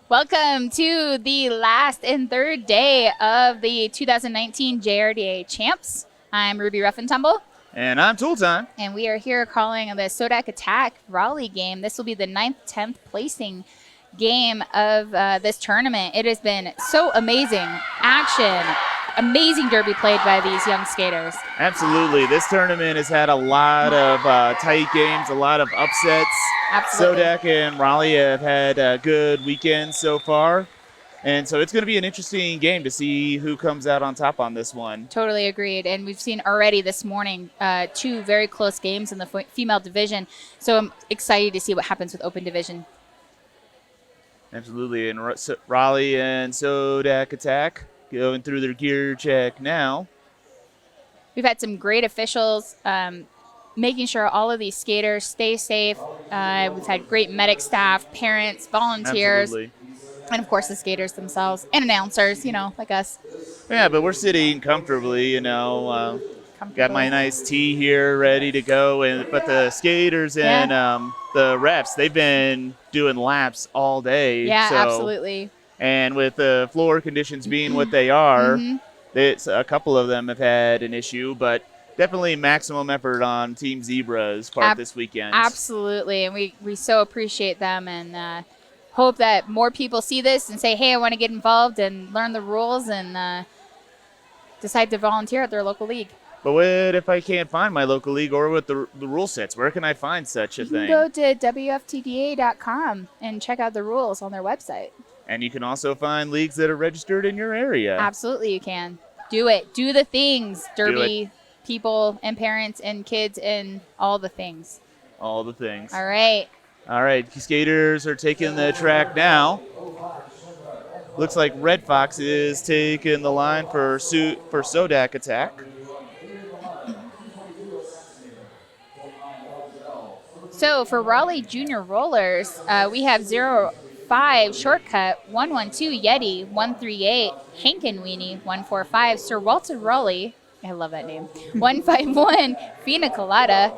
Welcome to the last and third day of the 2019 JRDA Champs. I'm Ruby Rough and Tumble. And I'm Tool Time. And we are here calling the SoDak Attack Raleigh game. This will be the 9th, 10th placing game of this tournament. It has been so amazing. Action. Amazing derby played by these young skaters. Absolutely. This tournament has had a lot of tight games, a lot of upsets. Absolutely. SoDak and Raleigh have had a good weekend so far. And so it's going to be an interesting game to see who comes out on top on this one. Totally agreed. And we've seen already this morning 2 very close games in the female division. So I'm excited to see what happens with open division. Absolutely. And Raleigh and SoDak Attack going through their gear check now. We've had some great officials making sure all of these skaters stay safe. We've had great medic staff, parents, volunteers. Absolutely. And, of course, the skaters themselves and announcers, like us. Yeah, but we're sitting comfortably, Got my nice tea here ready to go. But the skaters and the refs, they've been doing laps all day. Yeah, absolutely. And with the floor conditions being what they are, a couple of them have had an issue, but definitely maximum effort on Team Zebra's part this weekend. Absolutely, and we so appreciate them and hope that more people see this and say, hey, I want to get involved and learn the rules and decide to volunteer at their local league. But what if I can't find my local league or with the rule sets? Where can I find such a thing? You can go to WFTDA.com and check out the rules on their website. And you can also find leagues that are registered in your area. Absolutely, you can. Do it. Do the things, derby people and parents and kids and all the things. All the things. All right. All right, skaters are taking the track now. Looks like Red Fox is taking the line for SoDak Attack. So for Raleigh Junior Rollers, we have 05 Shortcut, 112 Yeti, 138 Hankin Weenie, 145 Sir Walter Raleigh. I love that name. 151 Fina Colada.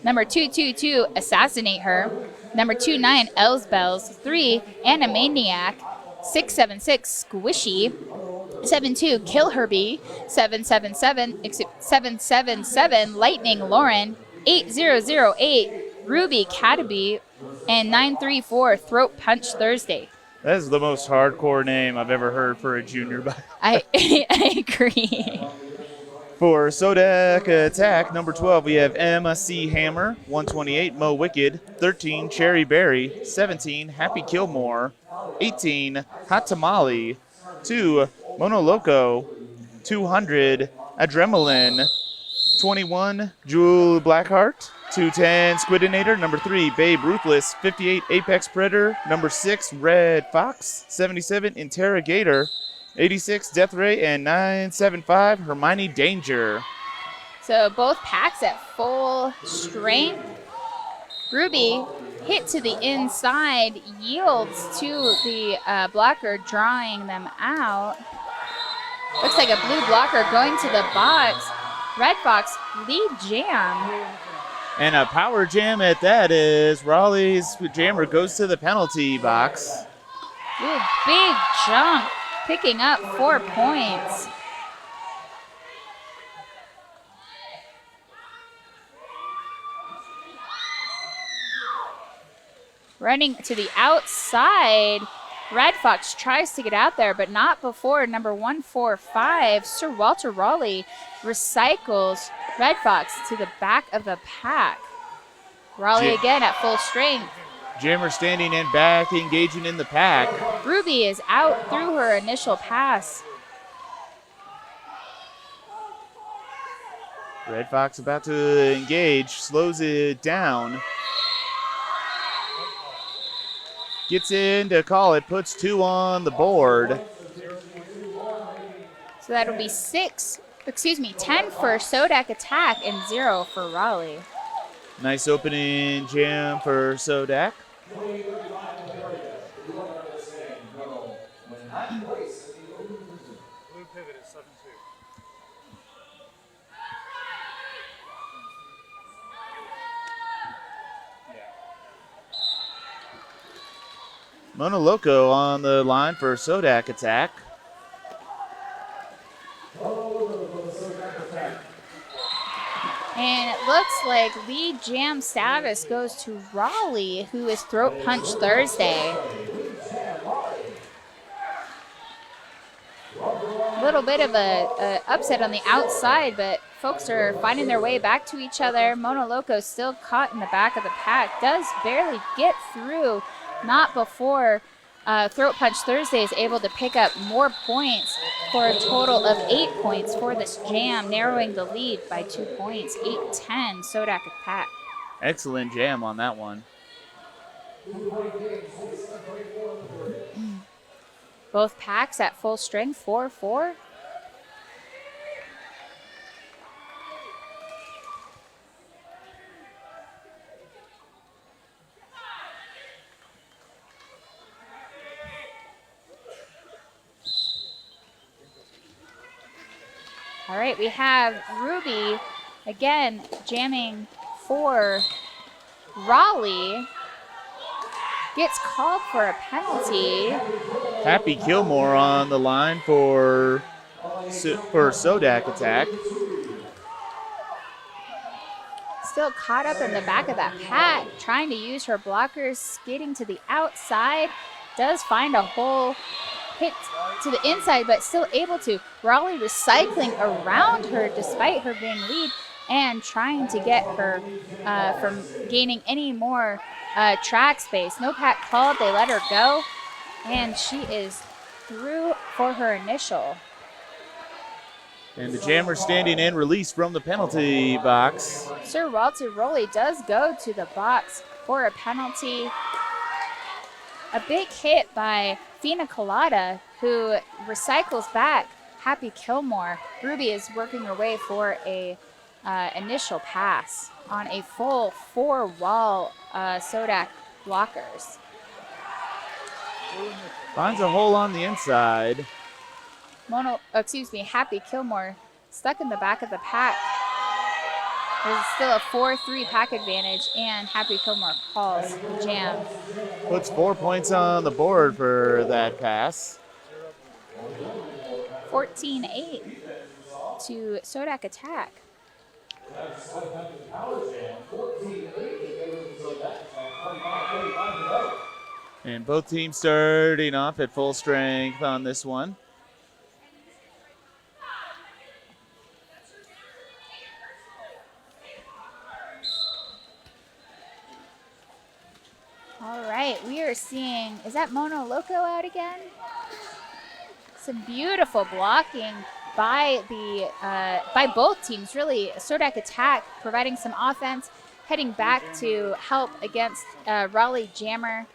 Number 222 Assassinate Her. Number 29 Els Bells. 3 Animaniac. 676 Squishy. 72 Kill Herbie. 777 Lightning Lauren. 8008 Ruby Cataby. And 934 Throat Punch Thursday. That is the most hardcore name I've ever heard for a junior. I agree. For SoDak Attack, number 12, we have Emma C. Hammer, 128, Mo Wicked, 13, Cherry Berry, 17, Happy Kilmore, 18, Hot Tamale, 2, Mono Loco, 200, Adrenaline, 21, Jewel Blackheart, 210, Squidinator, number 3, Babe Ruthless, 58, Apex Predator, number 6, Red Fox, 77, Interrogator, 86, Death Ray, and 975, Hermione Danger. So both packs at full strength. Ruby hit to the inside, yields to the blocker, drawing them out. Looks like a blue blocker going to the box. Red Fox lead jam. And a power jam at that is Raleigh's jammer goes to the penalty box. Ooh, big jump. Picking up 4 points. Running to the outside. Red Fox tries to get out there, but not before number 145, Sir Walter Raleigh, recycles Red Fox to the back of the pack. Raleigh again at full strength. Jammer standing in back, engaging in the pack. Ruby is out through her initial pass. Red Fox about to engage, slows it down. Gets in to call it, puts 2 on the board. So that'll be 10 for SoDak Attack and 0 for Raleigh. Nice opening jam for SoDak. Mona Loco on the line for SoDak attack. And it looks like lead jam status goes to Raleigh, who is Throat Punch Thursday. A little bit of a upset on the outside, but folks are finding their way back to each other. Mona Loco still caught in the back of the pack, does barely get through, not before Throat Punch Thursday is able to pick up more points for a total of 8 points for this jam, narrowing the lead by 2 points, 8-10 SoDak attack. Excellent jam on that one. Both packs at full strength, 4-4. All right, we have Ruby again jamming for Raleigh. Gets called for a penalty. Happy Kilmore on the line for SoDak attack. Still caught up in the back of that pack, trying to use her blockers, skating to the outside. Does find a hole, hit to the inside, but still able to. Raleigh recycling around her despite her being lead and trying to get her from gaining any more track space. No pack called, they let her go, and she is through for her initial. And the jammer standing in, release from the penalty box. Sir Walter Rowley does go to the box for a penalty. A big hit by Fina Colada, who recycles back Happy Kilmore. Ruby is working her way for a initial pass on a full 4-wall SoDak blockers. Finds a hole on the inside. Happy Kilmore stuck in the back of the pack. There's still a 4-3 pack advantage, and Happy Kilmore calls the jam. Puts 4 points on the board for that pass. 14-8 to SoDak attack. And both teams starting off at full strength on this one. All right, we are seeing, is that Mona Loco out again? Some beautiful blocking by by both teams, really. SoDak attack providing some offense, heading back to help against Raleigh jammer.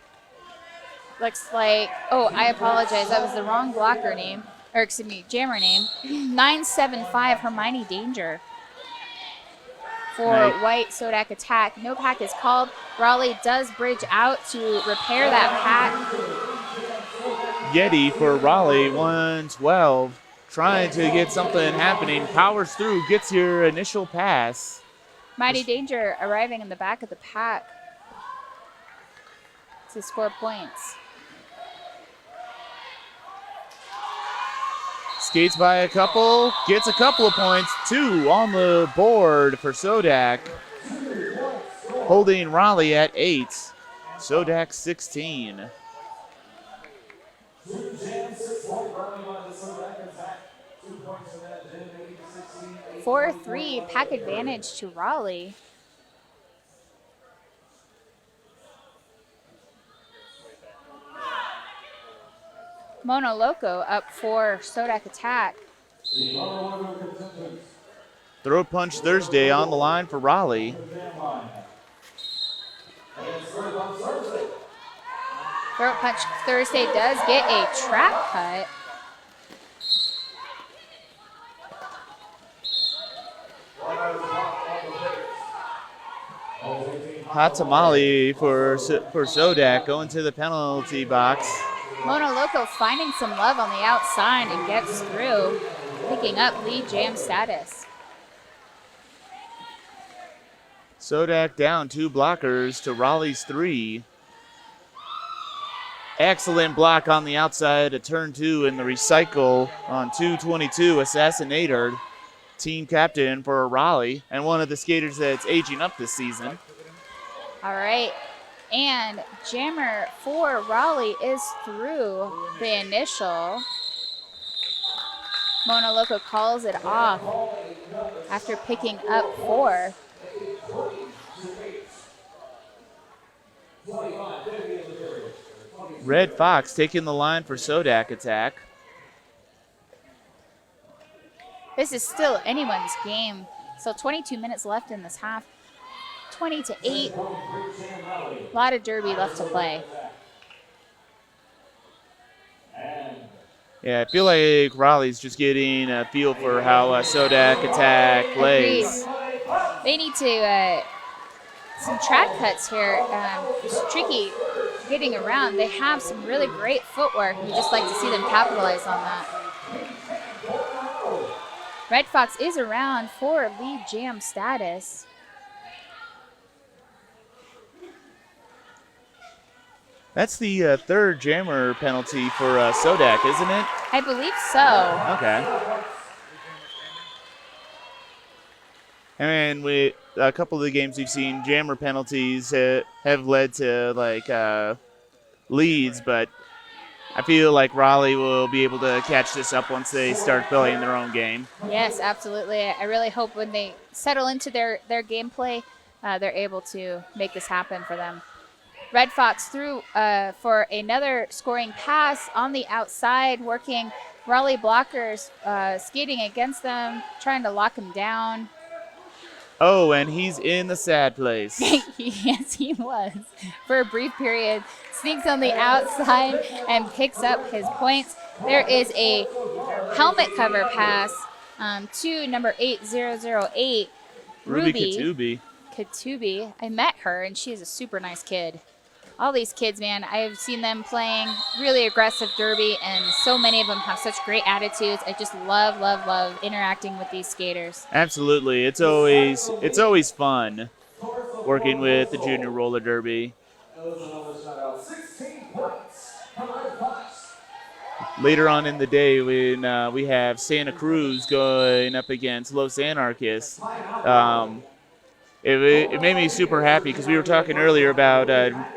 Looks like, oh, I apologize, that was the wrong blocker name, or excuse me, jammer name. 975 Hermione Danger for white SoDak attack. No pack is called. Raleigh does bridge out to repair that pack. Yeti for Raleigh, 112. Trying to get something happening. Powers through, gets your initial pass. Mighty Danger arriving in the back of the pack to score points. Skates by a couple, gets a couple of points. 2 on the board for SoDak. Holding Raleigh at 8. SoDak 16. 4-3 pack advantage to Raleigh. Mona Loco up for SoDak attack. Throat Punch Thursday on the line for Raleigh. Throat Punch Thursday does get a trap cut. Hot tamale for SoDak going to the penalty box. Mona Loco finding some love on the outside and gets through, picking up lead jam status. SoDak down 2 blockers to Raleigh's 3. Excellent block on the outside of turn 2 in the recycle on 222. Assassinator, team captain for Raleigh, and one of the skaters that's aging up this season. All right. And jammer for Raleigh is through the initial. Mona Loco calls it off after picking up 4. Red Fox taking the line for SoDak attack. This is still anyone's game. So 22 minutes left in this half. 20-8. A lot of derby left to play. Yeah, I feel like Raleigh's just getting a feel for how SoDak attack plays. Agreed. They need to some track cuts here. It's tricky getting around. They have some really great footwork. You just like to see them capitalize on that. Red Fox is around for lead jam status. That's the third jammer penalty for SoDak, isn't it? I believe so. Okay. And with a couple of the games we've seen, jammer penalties have led to leads, but I feel like Raleigh will be able to catch this up once they start playing their own game. Yes, absolutely. I really hope when they settle into their gameplay, they're able to make this happen for them. Red Fox through for another scoring pass on the outside, working Raleigh blockers, skating against them, trying to lock him down. Oh, and he's in the sad place. Yes, he was. For a brief period, sneaks on the outside and picks up his points. There is a helmet cover pass to number 8008, Ruby Katubi. I met her, and she's a super nice kid. All these kids, man, I've seen them playing really aggressive derby, and so many of them have such great attitudes. I just love, love, love interacting with these skaters. Absolutely. It's always fun working with the junior roller derby. Later on in the day, when we have Santa Cruz going up against Los Anarchists, it made me super happy because we were talking earlier about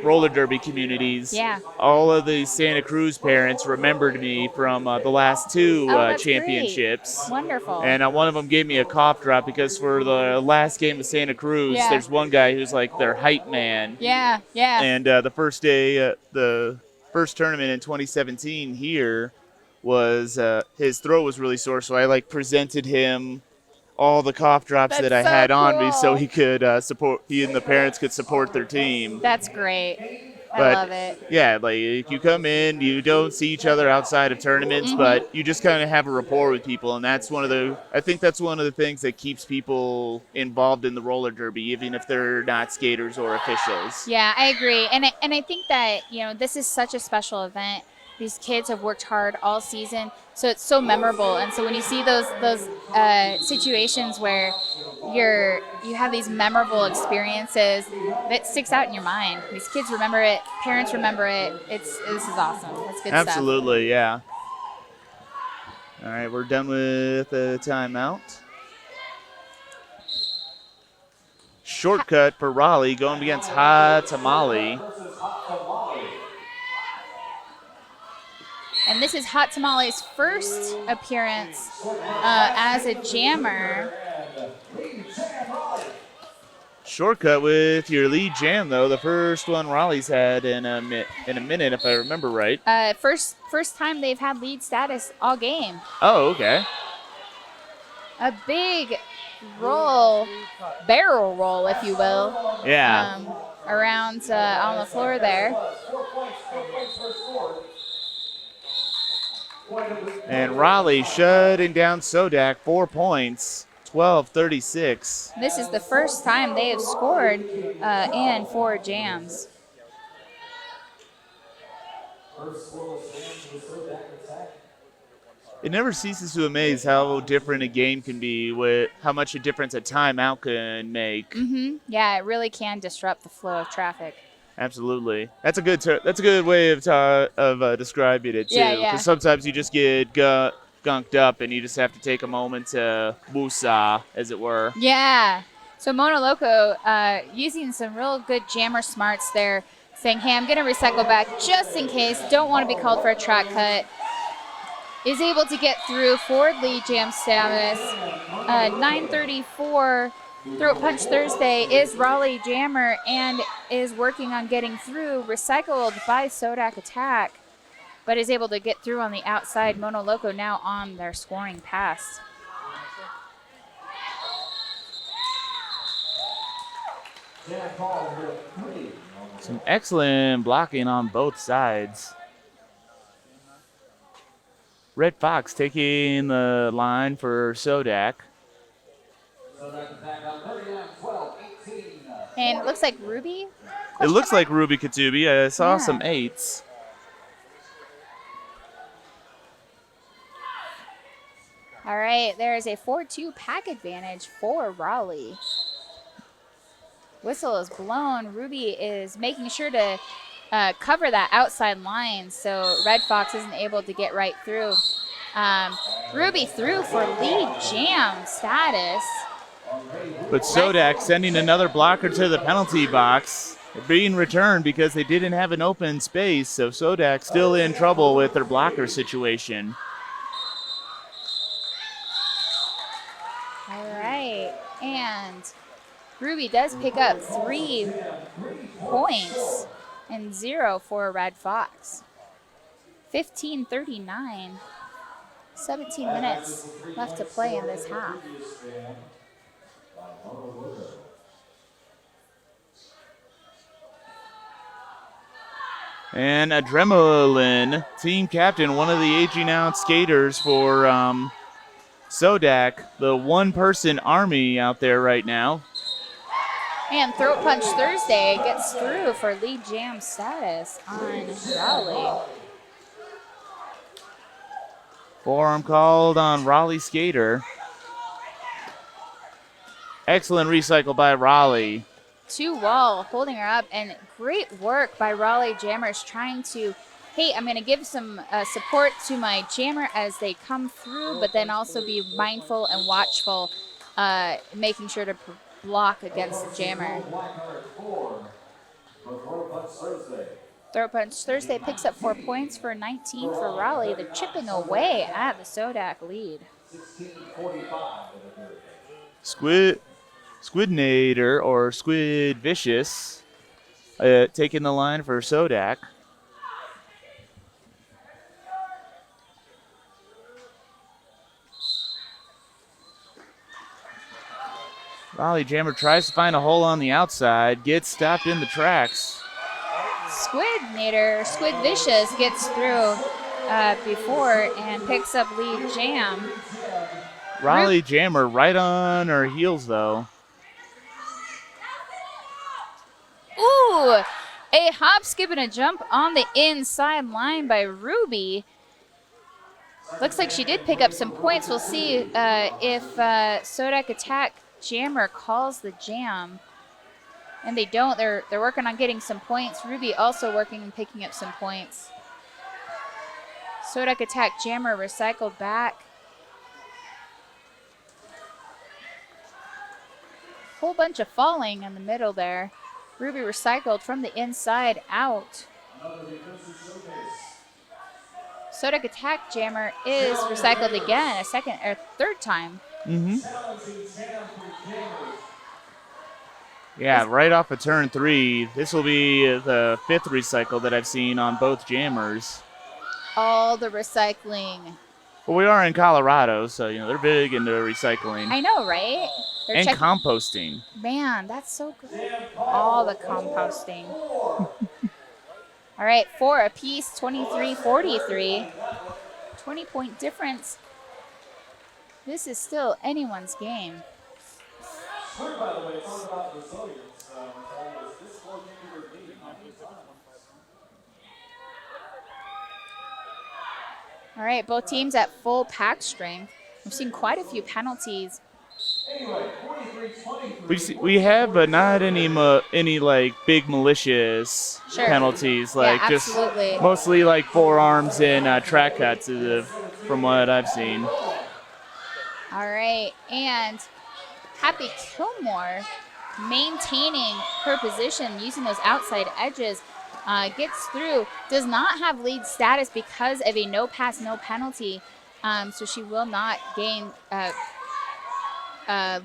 roller derby communities. Yeah. All of the Santa Cruz parents remembered me from the last 2 championships. Great. Wonderful. And one of them gave me a cough drop because for the last game of Santa Cruz, there's one guy who's like their hype man. Yeah. And the first day, the first tournament in 2017 here was his throat was really sore, so I presented him all the cough drops that I had on me so he could he and the parents could support their team. That's great. I love it. Yeah, you come in, you don't see each other outside of tournaments, but you just kind of have a rapport with people, and I think that's one of the things that keeps people involved in the roller derby, even if they're not skaters or officials. Yeah, I agree. And I think that, this is such a special event. These kids have worked hard all season, so it's so memorable. And so when you see those situations where you have these memorable experiences, that sticks out in your mind. These kids remember it, parents remember it. This is awesome. That's good stuff. Absolutely, yeah. All right, we're done with the timeout. Shortcut for Raleigh going against Hot Tamale. And this is Hot Tamale's first appearance as a jammer. Shortcut with your lead jam, though. The first one Raleigh's had in a minute, if I remember right. First time they've had lead status all game. Oh, okay. A big roll, barrel roll, if you will. Yeah. Around on the floor there. And Raleigh shutting down SoDak, 4 points, 12-36. This is the first time they have scored in 4 jams. It never ceases to amaze how different a game can be, with how much a difference a timeout can make. Yeah, it really can disrupt the flow of traffic. Absolutely. That's a good way of describing it Yeah, too. yeah. Because sometimes you just get gunked up, and you just have to take a moment to woosah, as it were. Yeah. So Mono Loco using some real good jammer smarts there, saying, hey, I'm going to recycle back just in case, don't want to be called for a track cut. Is able to get through forward lead jam status. 9:34 Throat Punch Thursday is Raleigh Jammer and is working on getting through. Recycled by SoDak Attack, but is able to get through on the outside. Mono Loco now on their scoring pass. Some excellent blocking on both sides. Red Fox taking the line for SoDak. And it looks like Ruby? It looks like Ruby Katubi. I saw some Yeah. 8s. All right, there is a 4-2 pack advantage for Raleigh. Whistle is blown. Ruby is making sure to cover that outside line so Red Fox isn't able to get right through. Ruby through for lead jam status. But SoDak sending another blocker to the penalty box. Being returned because they didn't have an open space, so SoDak still in trouble with their blocker situation. All right, and Ruby does pick up 3 points and 0 for Red Fox. 15:39, 17 minutes left to play in this half. And Adrenaline, team captain, one of the aging out skaters for SoDak, the one-person army out there right now. And Throat Punch Thursday gets through for lead jam status on Raleigh. Forearm called on Raleigh skater. Excellent recycle by Raleigh. 2-wall holding her up, and great work by Raleigh Jammers trying to, hey, I'm going to give some support to my jammer as they come through, but then also be mindful and watchful, making sure to block against the jammer. Throat Punch Thursday picks up 4 points for 19 for Raleigh. They're chipping away at the SoDak lead. Squidnator or Squid Vicious taking the line for SoDak. Raleigh Jammer tries to find a hole on the outside, gets stopped in the tracks. Squidnator, Squid Vicious gets through before and picks up lead jam. Raleigh Jammer right on her heels though. Ooh, a hop, skip, and a jump on the inside line by Ruby. Looks like she did pick up some points. We'll see if SoDak Attack Jammer calls the jam. And they don't. They're working on getting some points. Ruby also working and picking up some points. SoDak Attack Jammer recycled back. Whole bunch of falling in the middle there. Ruby recycled from the inside out. SoDak Attack Jammer is recycled again, a second or third time. Mm-hmm. Yeah, right off of turn 3. This will be the 5th recycle that I've seen on both jammers. All the recycling. Well, we are in Colorado, so they're big into recycling. I know, right? They're and composting. Man, that's so good. All the composting. All right, 4 apiece, 23-43. 20-point difference. This is still anyone's game. All right, both teams at full pack strength. We've seen quite a few penalties We have, but not any like big malicious Sure. penalties. Yeah, Like just absolutely. mostly like forearms and track cuts, from what I've seen. All right, and Happy Kilmore maintaining her position using those outside edges. Gets through, does not have lead status because of a no pass, no penalty. So she will not gain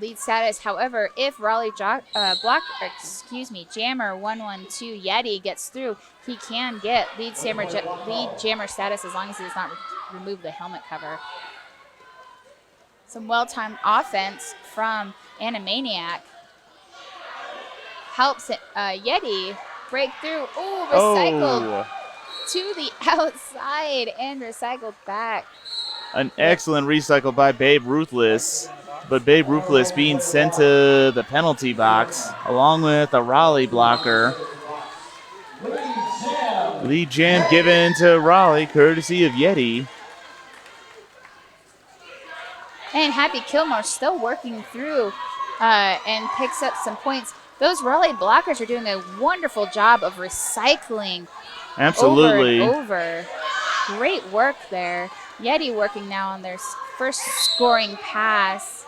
lead status. However, if Raleigh Jammer 112 Yeti gets through, he can get lead jammer status as long as he does not remove the helmet cover. Some well-timed offense from Animaniac helps Yeti break through. Ooh, recycled to the outside and recycled back. An excellent recycle by Babe Ruthless, but Babe Ruthless being sent to the penalty box along with a Raleigh blocker. Lead jam given to Raleigh, courtesy of Yeti. And Happy Kilmore still working through and picks up some points. Those Raleigh blockers are doing a wonderful job of recycling Absolutely. over and over. Great work there. Yeti working now on their first scoring pass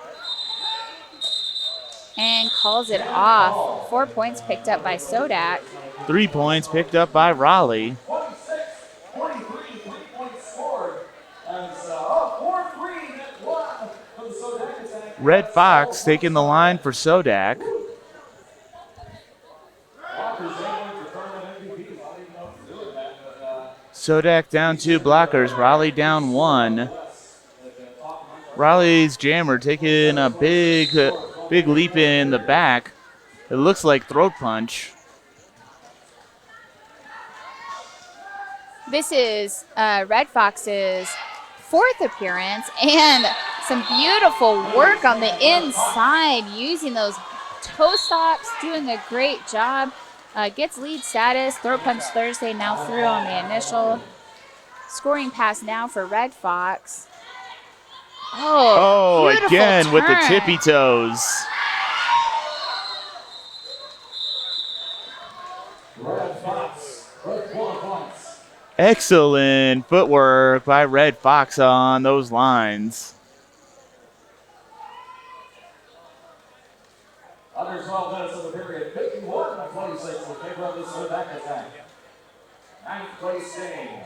and calls it off. 4 points picked up by SoDak. 3 points picked up by Raleigh. Red Fox taking the line for SoDak. SoDak down 2 blockers, Raleigh down 1. Raleigh's jammer taking a big leap in the back. It looks like throat punch. This is Red Fox's 4th appearance and some beautiful work on the inside using those toe stops, doing a great job. Gets lead status, throat punch Thursday now through on the initial. Scoring pass now for Red Fox. Oh, again turn. With the tippy toes. Excellent footwork by Red Fox on those lines. Under 12 minutes of the period, 51-26 in favor of the SoDak attack. 9th place game.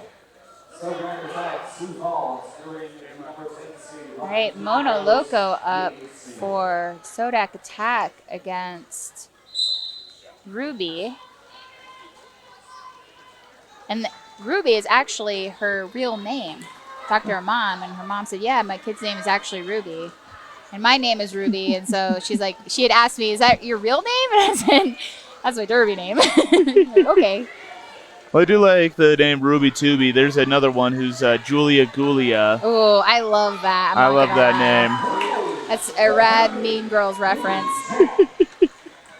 SoDak attack, 2 calls during number 10 seed. All right, Mono Loco up for SoDak attack against Ruby. And Ruby is actually her real name. Talked to her mom, and her mom said, yeah, my kid's name is actually Ruby. And my name is Ruby, and so she's like, she had asked me, is that your real name? And I said, that's my derby name. Like, okay. Well, I do like the name Ruby Tubi. There's another one who's Julia Gulia. Oh, I love that. I love that name. That's a rad Mean Girls reference.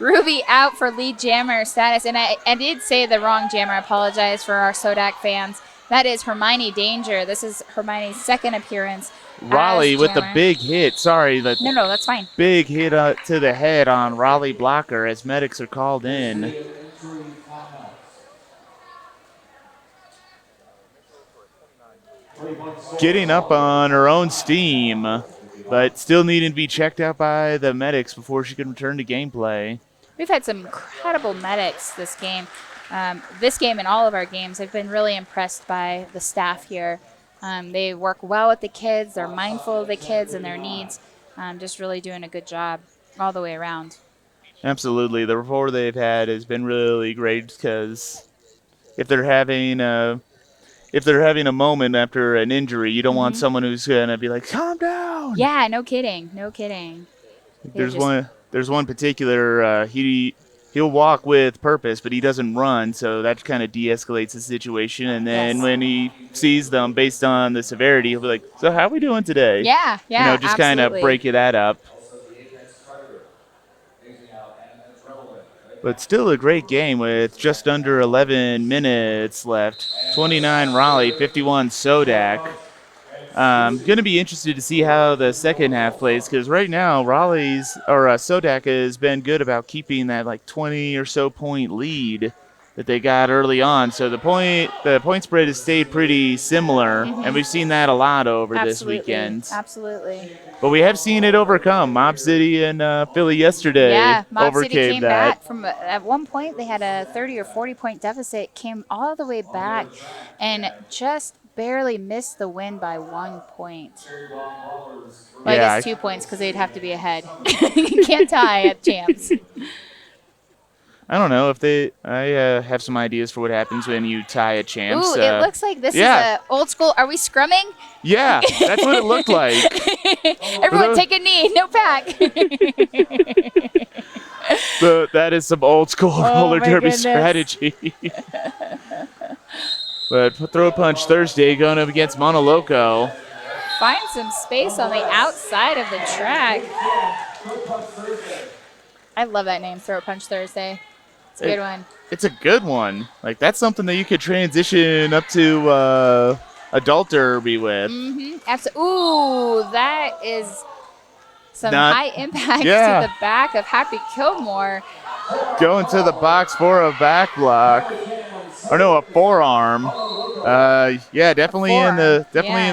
Ruby out for lead jammer status. And I did say the wrong jammer. I apologize for our SoDak fans. That is Hermione Danger. This is Hermione's 2nd appearance. Raleigh with the big hit. Sorry. No, that's fine. Big hit to the head on Raleigh blocker as medics are called in. Getting up on her own steam, but still needing to be checked out by the medics before she can return to gameplay. We've had some incredible medics this game. This game and all of our games, I've been really impressed by the staff here. They work well with the kids. They're mindful of the kids and their needs. Just really doing a good job all the way around. Absolutely. The rapport they've had has been really great because if they're having a moment after an injury, you don't want someone who's going to be like, calm down. Yeah, no kidding. There's one particular, he'll walk with purpose, but he doesn't run, so that kind of de-escalates the situation. And then when he sees them based on the severity, he'll be like, so how are we doing today? Yeah, just kind of break that up. But still a great game with just under 11 minutes left. 29 Raleigh, 51 SoDak. Going to be interested to see how the second half plays because right now Raleigh's or SoDak has been good about keeping that like 20 or so point lead that they got early on. So the point spread has stayed pretty similar, and we've seen that a lot over this weekend. Absolutely. But we have seen it overcome. Mob City and Philly yesterday Yeah, Mob City overcame came that. back from at one point they had a 30 or 40 point deficit, came all the way back, and just barely missed the win by 1 point. Well, I guess 2 points because they'd have to be ahead. You can't tie at champs. I don't know if I have some ideas for what happens when you tie a champs. Ooh, it looks like this is a old school. Are we scrumming? Yeah, that's what it looked like. Everyone take a knee, no pack. That is some old school roller derby strategy. But throw punch Thursday going up against Mono Loco. Find some space on the outside of the track. I love that name, Throat Punch Thursday. It's a good one. It's a good one. Like, that's something that you could transition up to adult derby with. Absolutely. Ooh, that is some high impact to the back of Happy Kilmore. Going to the box for a back block. Or no, a forearm. Definitely in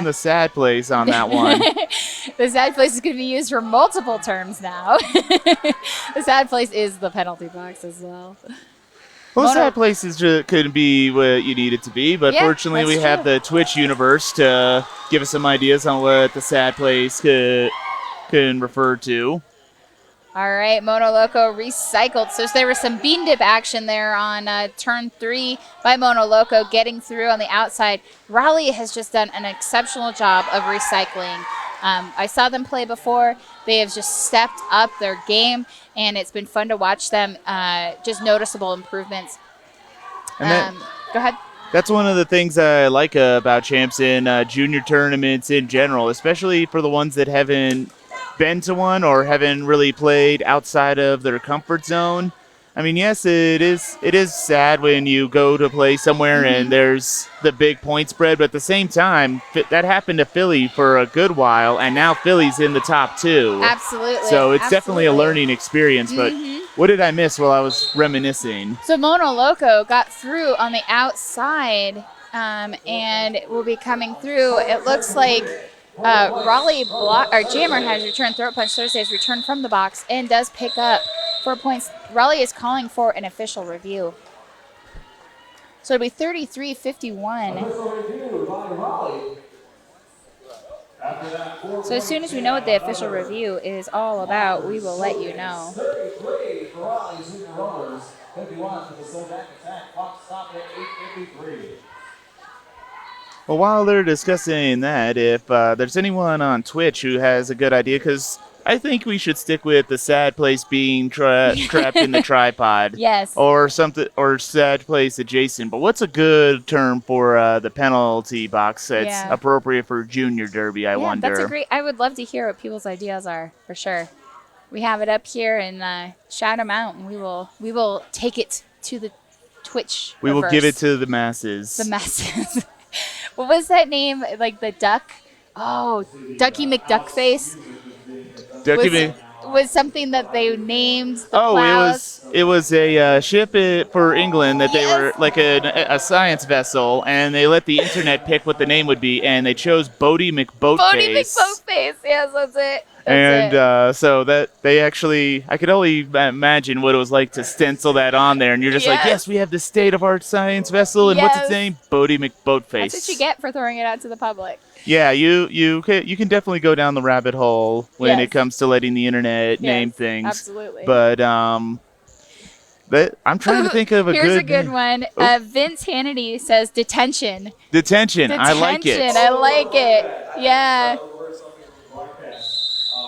the sad place on that one. The sad place is going to be used for multiple terms now. The sad place is the penalty box as well. Well, the sad place could be what you need it to be, but fortunately we have the Twitch universe to give us some ideas on what the sad place can refer to. All right, Mono Loco recycled. So there was some bean dip action there on turn 3 by Mono Loco getting through on the outside. Raleigh has just done an exceptional job of recycling. I saw them play before. They have just stepped up their game, and it's been fun to watch them. Just noticeable improvements. Go ahead. That's one of the things I like about champs in junior tournaments in general, especially for the ones that haven't been to one or haven't really played outside of their comfort zone. I mean, yes, it is sad when you go to play somewhere and there's the big point spread, but at the same time, that happened to Philly for a good while, and now Philly's in the top 2. Absolutely. So it's definitely a learning experience, but what did I miss while I was reminiscing? So Mono Loco got through on the outside and will be coming through. It looks like Raleigh Jammer has returned. Throat Punch Thursday has returned from the box and does pick up 4 points. Raleigh is calling for an official review. So it'll be 33-51. So as soon as we know what the official review is all about, we will let you know. 33 for Raleigh's Junior Rollers, 51 for the SoDak attack. Clock stopped at 8:53. Well, while they're discussing that, if there's anyone on Twitch who has a good idea, because I think we should stick with the sad place being trapped in the tripod. Yes. Or something, or sad place adjacent. But what's a good term for the penalty box that's appropriate for junior derby, I wonder? That's a great, I would love to hear what people's ideas are, for sure. We have it up here, and shout them out, and we will take it to the Twitch. We will give it to the masses. The masses. What was that name? Like the duck? Oh, Ducky McDuckface. Was something that they named the clouds. it was a ship for England that they were like a science vessel, and they let the internet pick what the name would be, and they chose Bodie McBoatface. Bodie McBoatface, yes, that's it. So that they actually, I could only imagine what it was like to stencil that on there, and you're just like, yes, we have the state-of-art science vessel, and what's its name? Bodie McBoatface. That's what you get for throwing it out to the public. Yeah, you can definitely go down the rabbit hole when it comes to letting the internet name things. Absolutely. But I'm trying to think of a Here's a good one. Vince Hannity says detention. Detention. I like it. I like it. Yeah.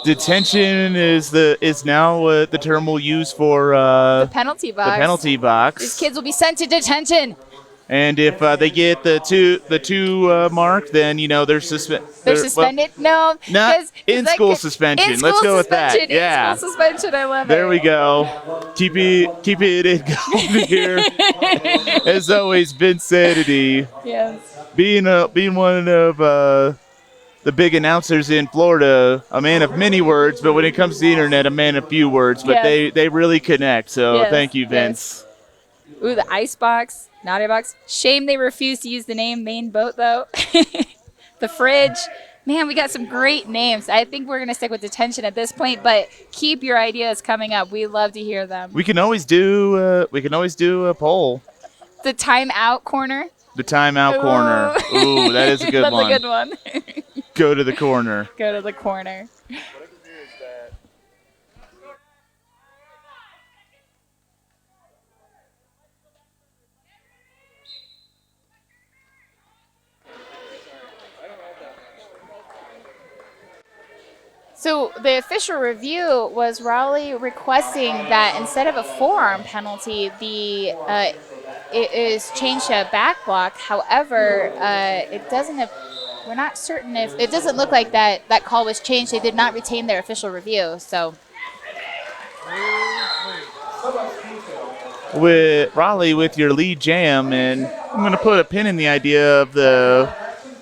Detention is now what the term we'll use for the penalty box. The penalty box. These kids will be sent to detention. And if they get the two mark, then they're suspended. They're suspended? Well, no, not in school suspension. Let's go with that. Yeah, in school suspension. I love it. There we go. Keep it in going here. As always, Vince Sanity. Yes. Being one of the big announcers in Florida, a man of many words, but when it comes to the internet, a man of few words. But they really connect. So thank you, Vince. Yes. Ooh, the ice box, naughty box. Shame they refused to use the name main boat though. The fridge. Man, we got some great names. I think we're gonna stick with detention at this point, but keep your ideas coming up. We love to hear them. We can always do a poll. The timeout corner. The timeout corner. Ooh, that is a good one. That's a good one. Go to the corner. Go to the corner. So the official review was Raleigh requesting that instead of a forearm penalty, it is changed to a back block. However, it doesn't. We're not certain if it doesn't look like that call was changed. They did not retain their official review. So with Raleigh with your lead jam, and I'm going to put a pin in the idea of the.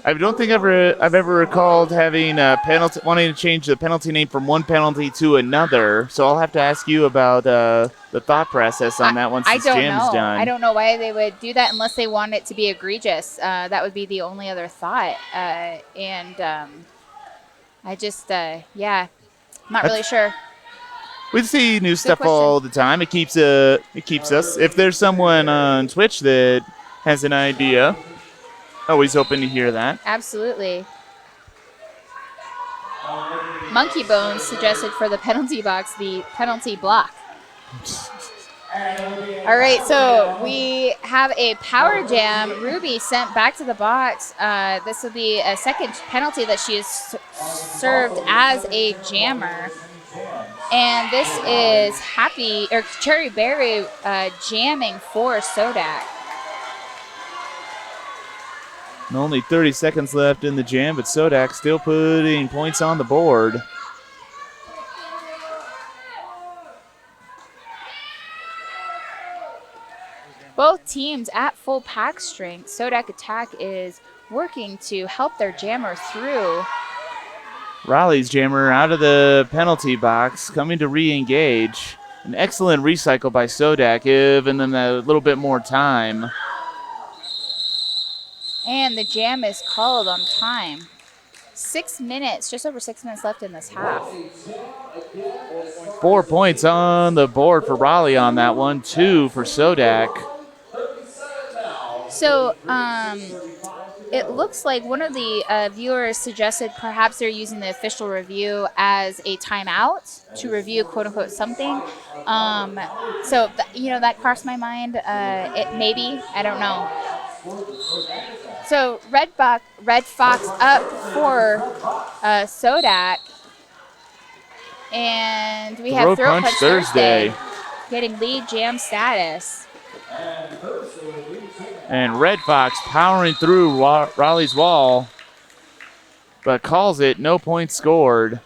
I don't think I've ever recalled having a penalty, wanting to change the penalty name from one penalty to another. So I'll have to ask you about the thought process on that once this jam's done. I don't know why they would do that unless they want it to be egregious. That would be the only other thought. I just, I'm not really sure. We see new stuff all the time. It keeps us. If there's someone on Twitch that has an idea, always open to hear that. Absolutely. Monkey Bones suggested for the penalty box the penalty block. All right, so we have a power jam. Ruby sent back to the box. This will be a second penalty that she has served as a jammer. And this is Cherry Berry jamming for SoDak. And only 30 seconds left in the jam, but SoDak still putting points on the board. Both teams at full pack strength. SoDak Attack is working to help their jammer through. Raleigh's jammer out of the penalty box, coming to re-engage. An excellent recycle by SoDak, giving them a little bit more time. And the jam is called on time. 6 minutes, just over 6 minutes left in this half. 4 points on the board for Raleigh on that one, 2 for SoDak. So it looks like one of the viewers suggested perhaps they're using the official review as a timeout to review quote unquote something. That crossed my mind. It maybe, I don't know. So Red Fox up for SoDak. And we have Throw Punch Thursday getting lead jam status. And Red Fox powering through Raleigh's wall, but calls it no points scored.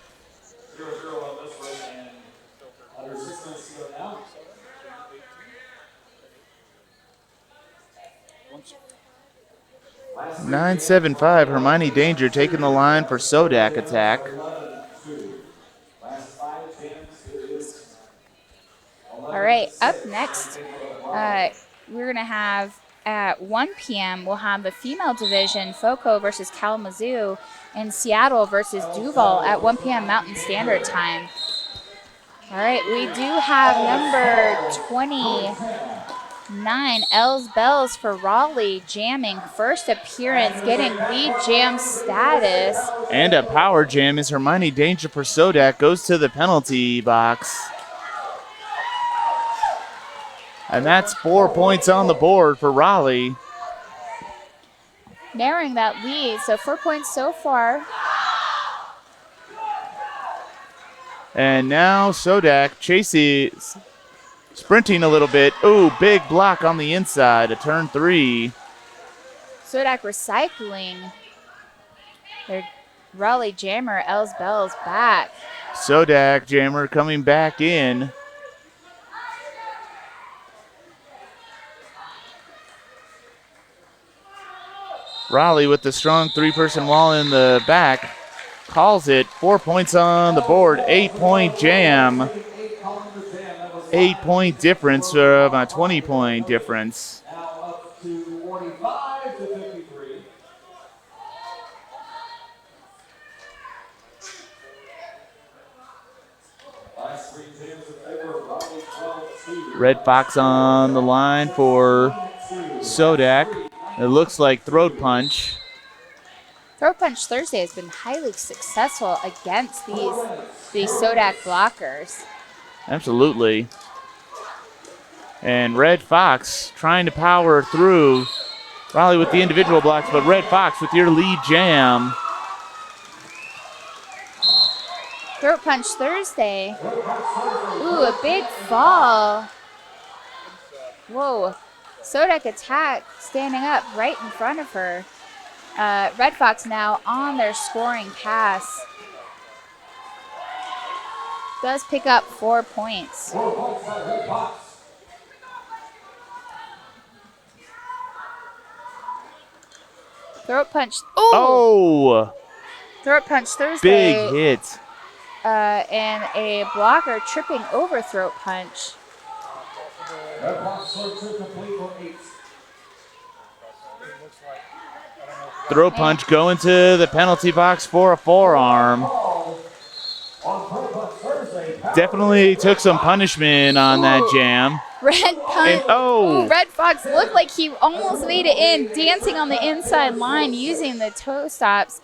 .975 Hermione Danger taking the line for SoDak Attack. All right, up next, we're going to have at 1 p.m., we'll have the female division, FOCO versus Kalamazoo, and Seattle versus Duval at 1 p.m. Mountain Standard Time. All right, we do have number 29, Els Bells for Raleigh, jamming. First appearance, getting lead jam status. And a power jam is Hermione Danger for SoDak, goes to the penalty box. And that's 4 points on the board for Raleigh. Narrowing that lead, so 4 points so far. And now SoDak chases, sprinting a little bit. Ooh, big block on the inside of turn 3. SoDak recycling their Raleigh jammer, Els Bells, back. SoDak jammer coming back in. Raleigh with the strong 3-person wall in the back. calls it. 4 points on the board. 8-point jam. 8-point difference from a 20-point difference. Now up to 45 to 53. Last three jams in favor of Raleigh 12-2. Red Fox on the line for SoDak. It looks like throat punch. Throat Punch Thursday has been highly successful against these SoDak blockers. Absolutely. And Red Fox trying to power through. Raleigh with the individual blocks, but Red Fox with your lead jam. Throat Punch Thursday. Ooh, a big fall. Whoa. SoDak attack standing up right in front of her. Red Fox now on their scoring pass. Does pick up 4 points. Throat Punch. Ooh! Oh! Throat Punch Thursday. Big hit. And a blocker tripping over Throat Punch. Red Fox serve to complete for 8. Throat punch going to the penalty box for a forearm. Definitely took some punishment on that jam. Red Punch. And, oh! Ooh, Red Fox looked like he almost made it in, dancing on the inside line using the toe stops,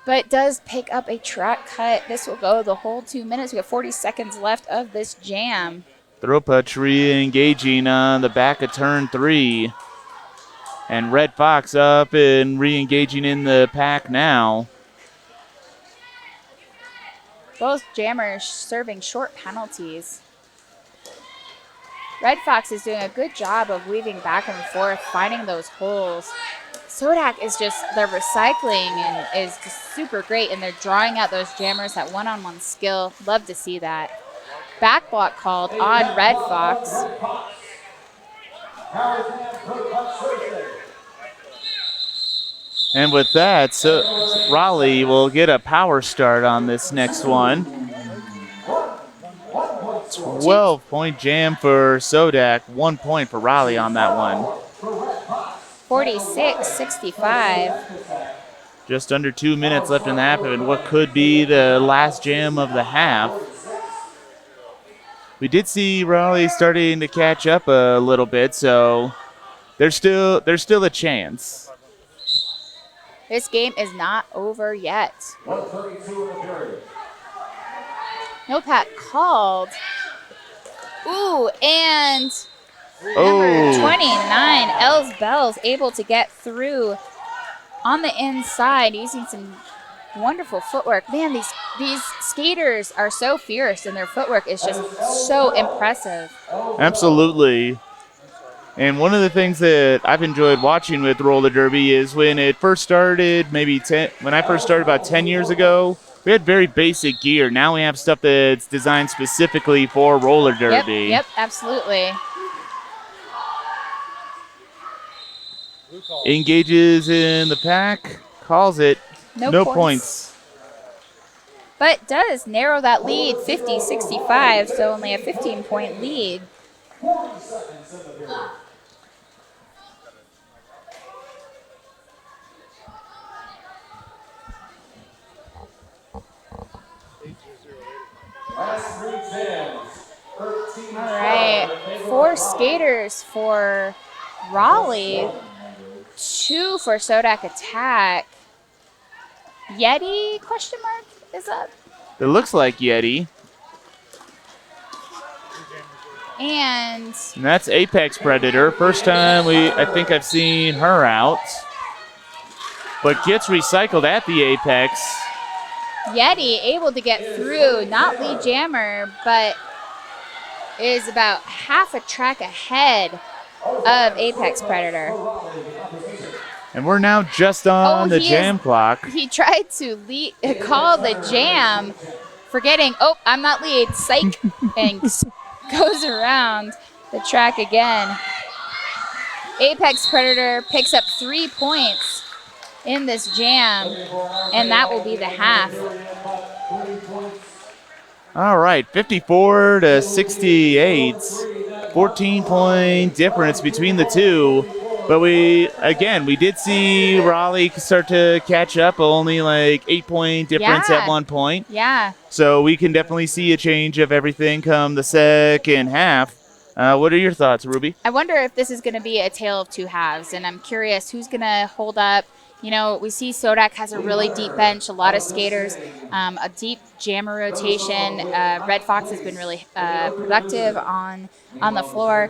but does pick up a track cut. This will go the whole 2 minutes. We have 40 seconds left of this jam. Throat punch re-engaging on the back of turn 3. And Red Fox up and re-engaging in the pack now. Both jammers serving short penalties. Red Fox is doing a good job of weaving back and forth, finding those holes. SoDak is just, their recycling and is just super great, and they're drawing out those jammers, that one-on-one skill. Love to see that. Back block called on Red Fox. And with that, so Raleigh will get a power start on this next one. 12-point jam for SoDak, 1 point for Raleigh on that one. 46-65. Just under 2 minutes left in the half, and what could be the last jam of the half. We did see Raleigh starting to catch up a little bit, so there's still a chance. This game is not over yet. 132 in the period. No pat called. Ooh, and number 29, Els Bells, able to get through on the inside using some wonderful footwork. Man, these skaters are so fierce, and their footwork is just so impressive. Absolutely. And one of the things that I've enjoyed watching with roller derby is when it first started, when I first started about 10 years ago, we had very basic gear. Now we have stuff that's designed specifically for roller derby. Yep, absolutely. Engages in the pack, calls it. No points. But does narrow that lead, 50-65, so only a 15-point lead. 40 seconds in the period. Last three jams. 13. All right, 4 skaters for Raleigh, 2 for SoDak attack. Yeti, question mark, is up. It looks like Yeti. And that's Apex Predator. First time I think I've seen her out. But gets recycled at the Apex. Yeti able to get through, not lead jammer, but is about half a track ahead of Apex Predator. And we're now just on the jam clock. He tried to call the jam, forgetting, oh, I'm not lead, psych, and goes around the track again. Apex Predator picks up 3 points. in this jam, and that will be the half. All right, 54 to 68. 14-point difference between the two. But we did see Raleigh start to catch up, only like 8-point difference at one point. Yeah. So we can definitely see a change of everything come the second half. What are your thoughts, Ruby? I wonder if this is going to be a tale of two halves, and I'm curious who's going to hold up. You know, we see SoDak has a really deep bench, a lot of skaters, a deep jammer rotation. Red Fox has been really productive on the floor.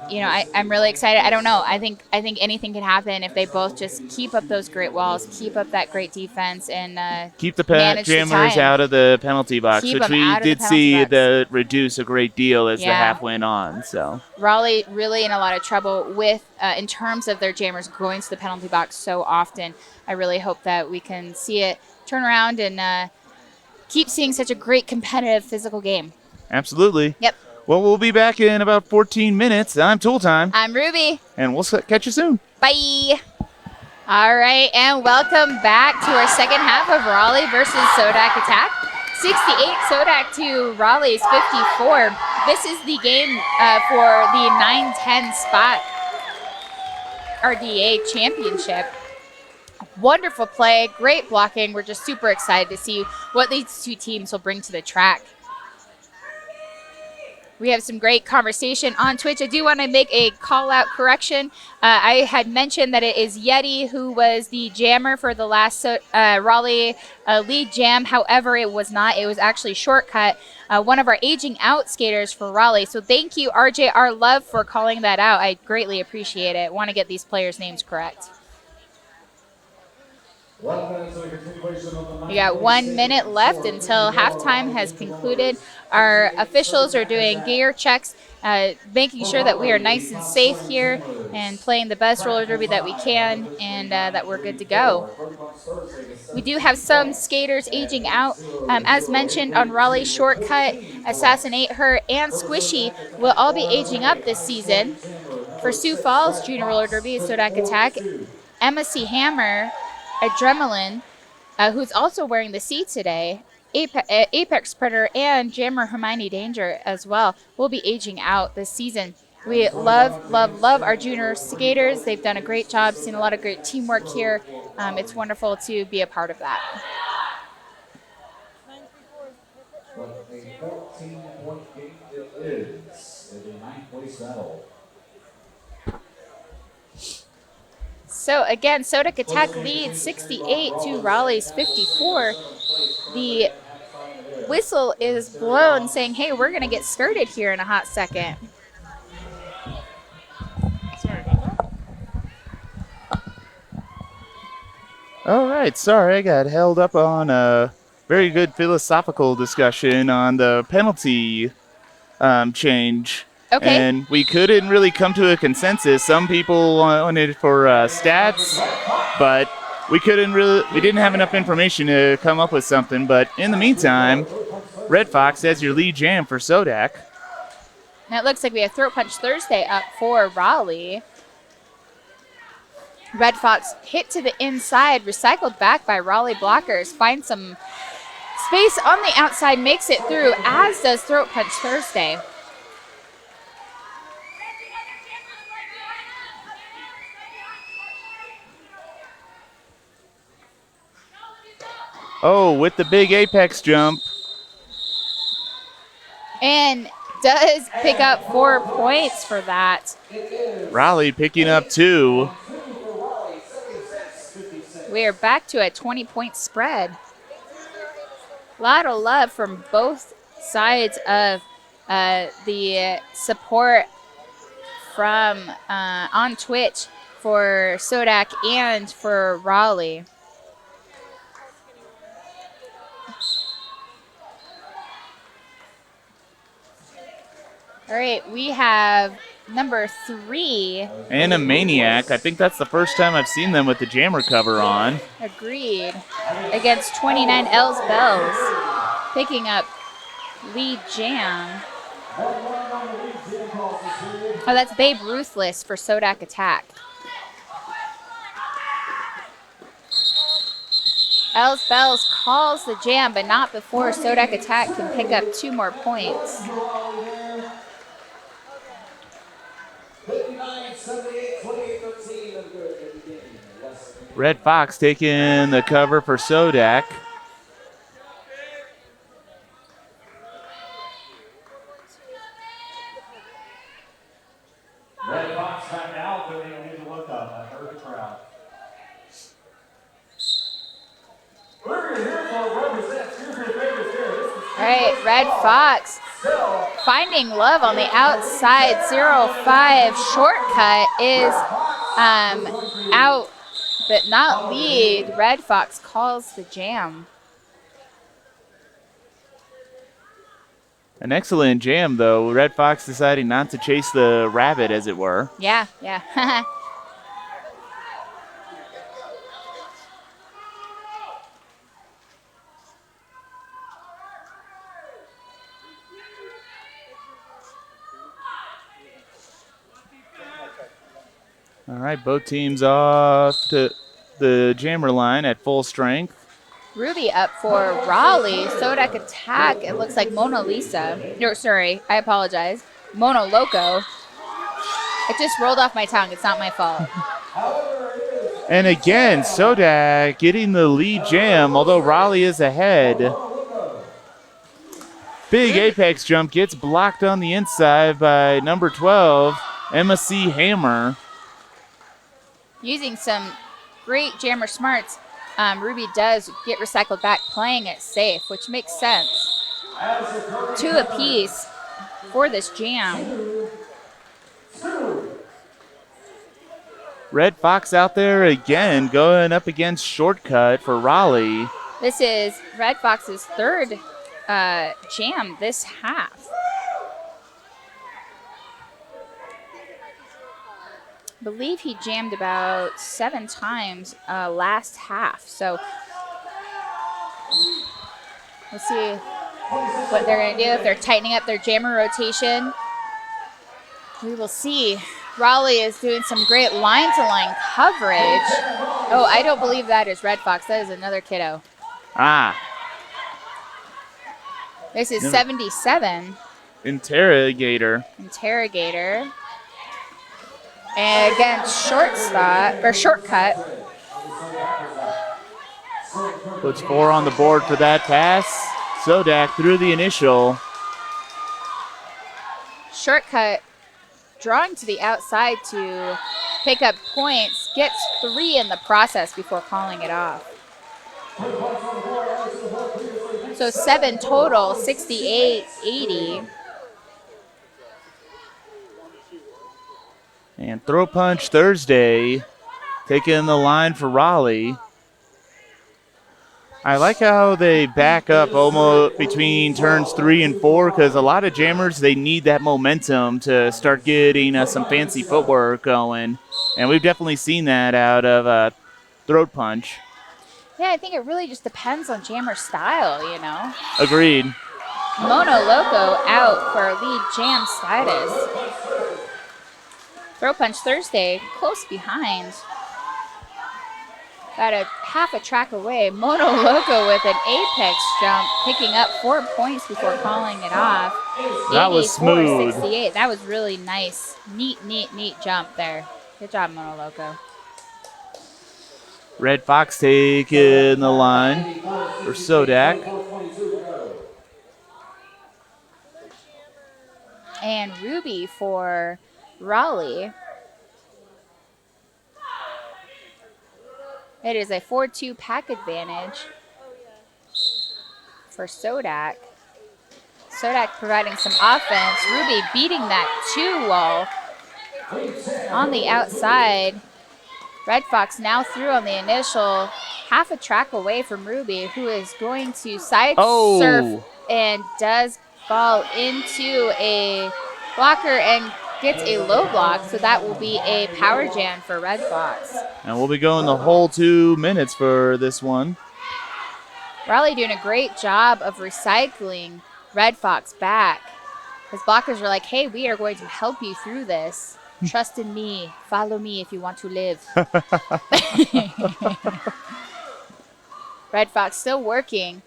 You know, I'm really excited. I don't know. I think anything can happen if they both just keep up those great walls, keep up that great defense, and keep the manage jammers the time. out of the penalty box, Keep which them we out of did the penalty see box. the reduce a great deal as the Yeah. half went on. So Raleigh really in a lot of trouble with in terms of their jammers going to the penalty box so often. I really hope that we can see it turn around and keep seeing such a great competitive physical game. absolutely. Yep. Well, we'll be back in about 14 minutes. I'm Tool Time, I'm Ruby. and we'll catch you soon. Bye. All right, and welcome back to our second half of Raleigh versus SoDak Attack. 68 SoDak to Raleigh's 54. This is the game for the 9-10 spot RDA championship. Wonderful play, great blocking. We're just super excited to see what these two teams will bring to the track. We have some great conversation on Twitch. I do want to make a call-out correction. I had mentioned that it is Yeti who was the jammer for the last Raleigh lead jam. However, it was not. It was actually Shortcut, one of our aging out skaters for Raleigh. So thank you, RJR Love, for calling that out. I greatly appreciate it. Want to get these players' names correct. We got 1 minute left until halftime has concluded. Our officials are doing gear checks, making sure that we are nice and safe here and playing the best roller derby that we can, and that we're good to go. We do have some skaters aging out. As mentioned on Raleigh Shortcut, Assassinate Her, and Squishy will all be aging up this season. For Sioux Falls Junior Roller Derby, SoDak Attack, Emma C. Hammer, Adrenaline, who's also wearing the C today, Apex Predator, and Jammer Hermione Danger as well will be aging out this season. We love our junior skaters. They've done a great job, seen a lot of great teamwork here. It's wonderful to be a part of that. But a 14-point game it is in the 9th place battle. So again, SoDak Attack leads 68 to Raleigh's 54. The whistle is blown saying, hey, we're going to get started here in a hot second. Sorry about that. All right, sorry, I got held up on a very good philosophical discussion on the penalty change. Okay. And we couldn't really come to a consensus. Some people wanted for stats, but we didn't have enough information to come up with something. But in the meantime, Red Fox has your lead jam for SoDak. Now it looks like we have Throat Punch Thursday up for Raleigh. Red Fox hit to the inside, recycled back by Raleigh blockers, finds some space on the outside, makes it through, as does Throat Punch Thursday. Oh, with the big apex jump. And does pick up 4 points for that. Raleigh picking up 2. We are back to a 20-point spread. A lot of love from both sides of the support from on Twitch for SoDak and for Raleigh. All right, we have number 3. And a Maniac. I think that's the first time I've seen them with the jammer cover on. Agreed. Against 29 L's Bells. Picking up lead jam. Oh, that's Babe Ruthless for SoDak Attack. Els Bells calls the jam, but not before SoDak Attack can pick up 2 more points. 59-78, 28-13. Red Fox taking the cover for SoDak. Red Fox back out, but they don't need to look up. I heard the crowd. We're here for represents. Here's your favorite here. All right, Red Fox finding love on the outside. 0-5 shortcut is out, but not lead. Red Fox calls the jam. An excellent jam, though. Red Fox deciding not to chase the rabbit, as it were. Yeah, yeah. All right, both teams off to the jammer line at full strength. Ruby up for Raleigh. SoDak Attack. It looks like Mona Lisa. No, sorry, I apologize. Mono Loco. It just rolled off my tongue. It's not my fault. And again, SoDak getting the lead jam, although Raleigh is ahead. Big apex jump gets blocked on the inside by number 12, Emma C. Hammer. Using some great jammer smarts, Ruby does get recycled back, playing it safe, which makes sense. 2 apiece for this jam. Red Fox out there again, going up against shortcut for Raleigh. This is Red Fox's 3rd jam this half. I believe he jammed about 7 times last half. So we'll see what they're going to do, if they're tightening up their jammer rotation. We will see. Raleigh is doing some great line-to-line coverage. Oh, I don't believe that is Red Fox. That is another kiddo. Ah. This is 77. Interrogator. Interrogator. And again, shortcut. Puts 4 on the board for that pass. SoDak through the initial. Shortcut drawing to the outside to pick up points. Gets 3 in the process before calling it off. So 7 total, 68-80. And throw punch Thursday, taking the line for Raleigh. I like how they back up almost between turns 3 and 4, because a lot of jammers, they need that momentum to start getting some fancy footwork going. And we've definitely seen that out of throat punch. Yeah, I think it really just depends on jammer style, you know. Agreed. Mono Loco out for lead jam status. Throw punch Thursday, close behind. About a half a track away. Mono Loco with an apex jump, picking up 4 points before calling it off. That was smooth. 68. That was really nice. Neat jump there. Good job, Mono Loco. Red Fox taking the line for SoDak. And Ruby for Raleigh. It is a 4-2 pack advantage for SoDak. SoDak providing some offense. Ruby beating that 2 wall on the outside. Red Fox now through on the initial, half a track away from Ruby, who is going to side surf and does fall into a blocker and gets a low block, so that will be a power jam for Red Fox. And we'll be going the whole 2 minutes for this one. Raleigh doing a great job of recycling Red Fox back. His blockers are like, hey, we are going to help you through this. Trust in me. Follow me if you want to live. Red Fox still working.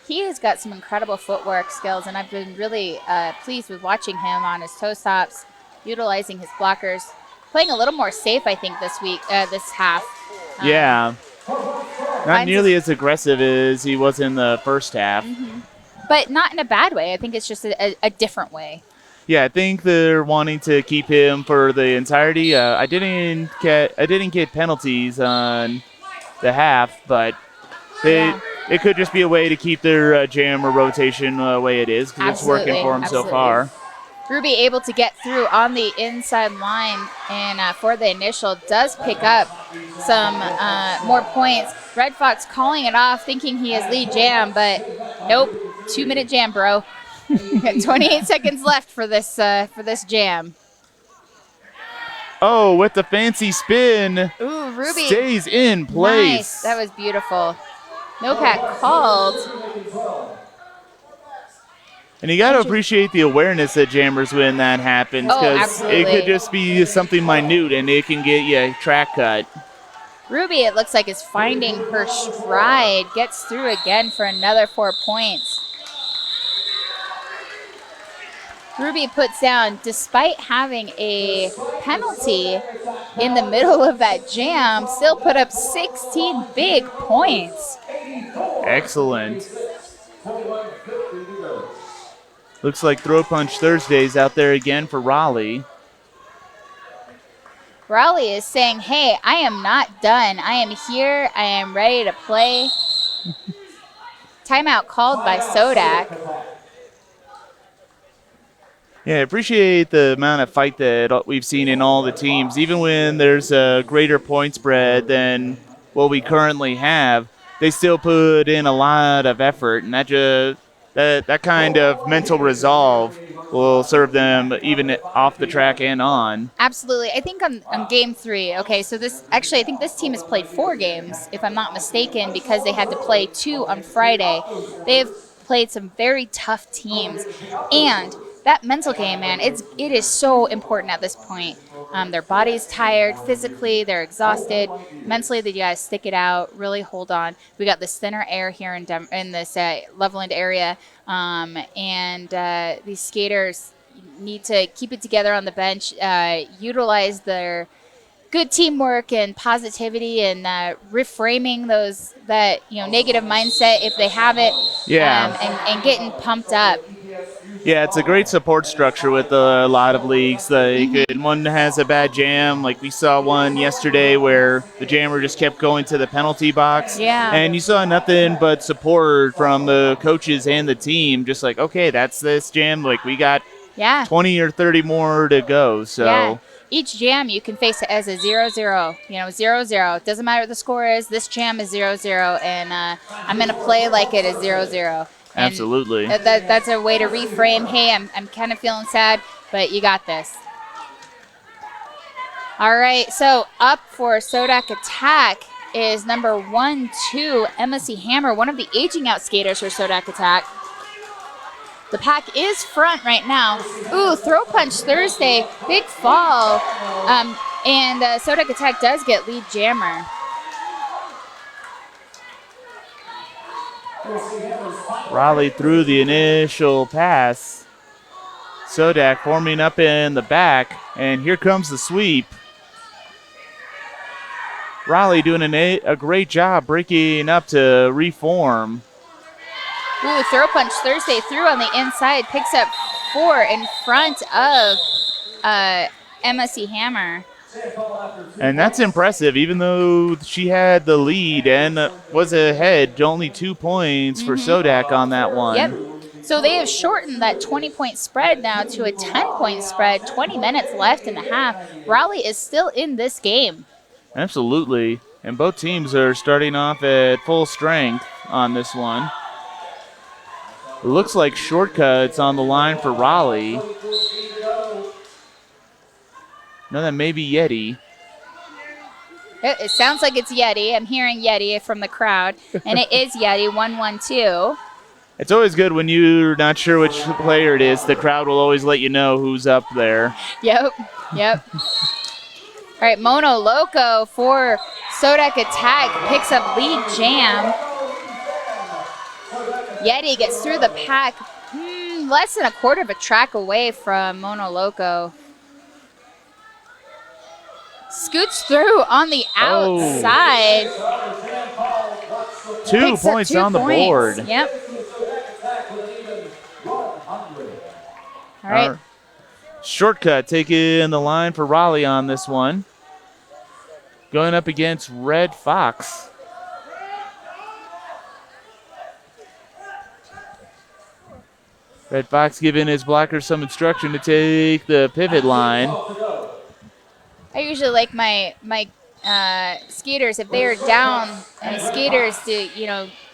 He has got some incredible footwork skills, and I've been really pleased with watching him on his toe stops, utilizing his blockers, playing a little more safe, I think, this half. Yeah. Not nearly as aggressive as he was in the first half. But not in a bad way. I think it's just a different way. Yeah, I think they're wanting to keep him for the entirety. I didn't get penalties on the half, but it could just be a way to keep their jam or rotation the way it is, because it's working for them so far. Ruby able to get through on the inside line, and for the initial does pick up some more points. Red Fox calling it off, thinking he is lead jam, but nope, 2-minute jam, bro. 28 seconds left for this jam. Oh, with the fancy spin. Ooh, Ruby stays in place. Nice, that was beautiful. No pack called. And you got to appreciate the awareness that jammers when that happens, because it could just be something minute and it can get you a track cut. Ruby, it looks like, is finding her stride, gets through again for another 4 points. Ruby puts down, despite having a penalty in the middle of that jam, still put up 16 big points. Excellent. Looks like Throw Punch Thursdays out there again for Raleigh. Raleigh is saying, hey, I am not done. I am here. I am ready to play. Timeout called by SoDak. Yeah, I appreciate the amount of fight that we've seen in all the teams. Even when there's a greater point spread than what we currently have, they still put in a lot of effort, and that kind of mental resolve will serve them even off the track and on. Absolutely. I think on game 3, okay, so I think this team has played 4 games, if I'm not mistaken, because they had to play 2 on Friday. They have played some very tough teams, and that mental game, man, it is so important at this point. Their body's tired physically, they're exhausted. Mentally, they gotta stick it out, really hold on. We got this thinner air here in this Loveland area, and these skaters need to keep it together on the bench, utilize their good teamwork and positivity, and reframing that negative mindset if they have it, and getting pumped up. Yeah, it's a great support structure with a lot of leagues. One has a bad jam, like we saw one yesterday where the jammer just kept going to the penalty box. Yeah. And you saw nothing but support from the coaches and the team, just like, okay, that's this jam. Like, we got 20 or 30 more to go. So. Yeah. Each jam you can face it as a 0-0, 0-0. Doesn't matter what the score is. This jam is 0-0, and I'm going to play like it is 0-0. And absolutely. That's a way to reframe, hey, I'm kind of feeling sad, but you got this. All right, so up for SoDak Attack is number 1-2, MSC Hammer, one of the aging out skaters for SoDak Attack. The pack is front right now. Ooh, Throw Punch Thursday, big fall. And SoDak Attack does get lead jammer. Raleigh threw the initial pass. SoDak forming up in the back, and here comes the sweep. Raleigh doing a great job breaking up to reform. Ooh, Throw Punch Thursday through on the inside, picks up 4 in front of MSC Hammer. And that's impressive, even though she had the lead and was ahead, only 2 points for SoDak on that one. Yep. So they have shortened that 20-point spread now to a 10-point spread, 20 minutes left in the half. Raleigh is still in this game. Absolutely. And both teams are starting off at full strength on this one. It looks like shortcuts on the line for Raleigh. No, that may be Yeti. It sounds like it's Yeti. I'm hearing Yeti from the crowd. And it is Yeti, 1-1-2. It's always good when you're not sure which player it is. The crowd will always let you know who's up there. Yep. All right, Mono Loco for SoDak Attack picks up lead jam. Yeti gets through the pack, less than a quarter of a track away from Mono Loco. Scoots through on the outside. 2 Picks up points 2 on the points. board. Yep. All right. Our shortcut taking the line for Raleigh on this one. Going up against Red Fox. Red Fox giving his blocker some instruction to take the pivot line. I usually like my skaters, if they are down, and skaters to,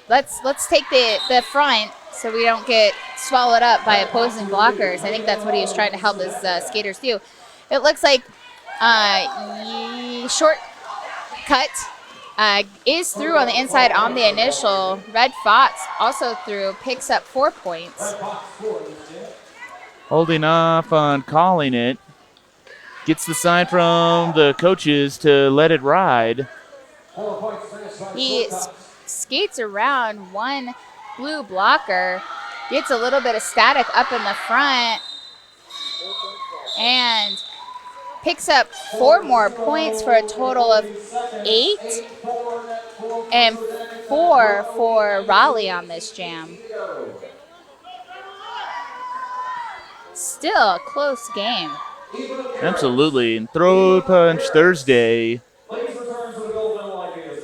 let's take the front so we don't get swallowed up by opposing blockers. I think that's what he was trying to help his skaters do. It looks like short cut is through on the inside on the initial. Red Fox also through, picks up 4 points. Holding off on calling it. Gets the sign from the coaches to let it ride. He skates around one blue blocker, gets a little bit of static up in the front, and picks up 4 more points for a total of 8 and 4 for Raleigh on this jam. Still a close game. Absolutely. And throw punch Thursday.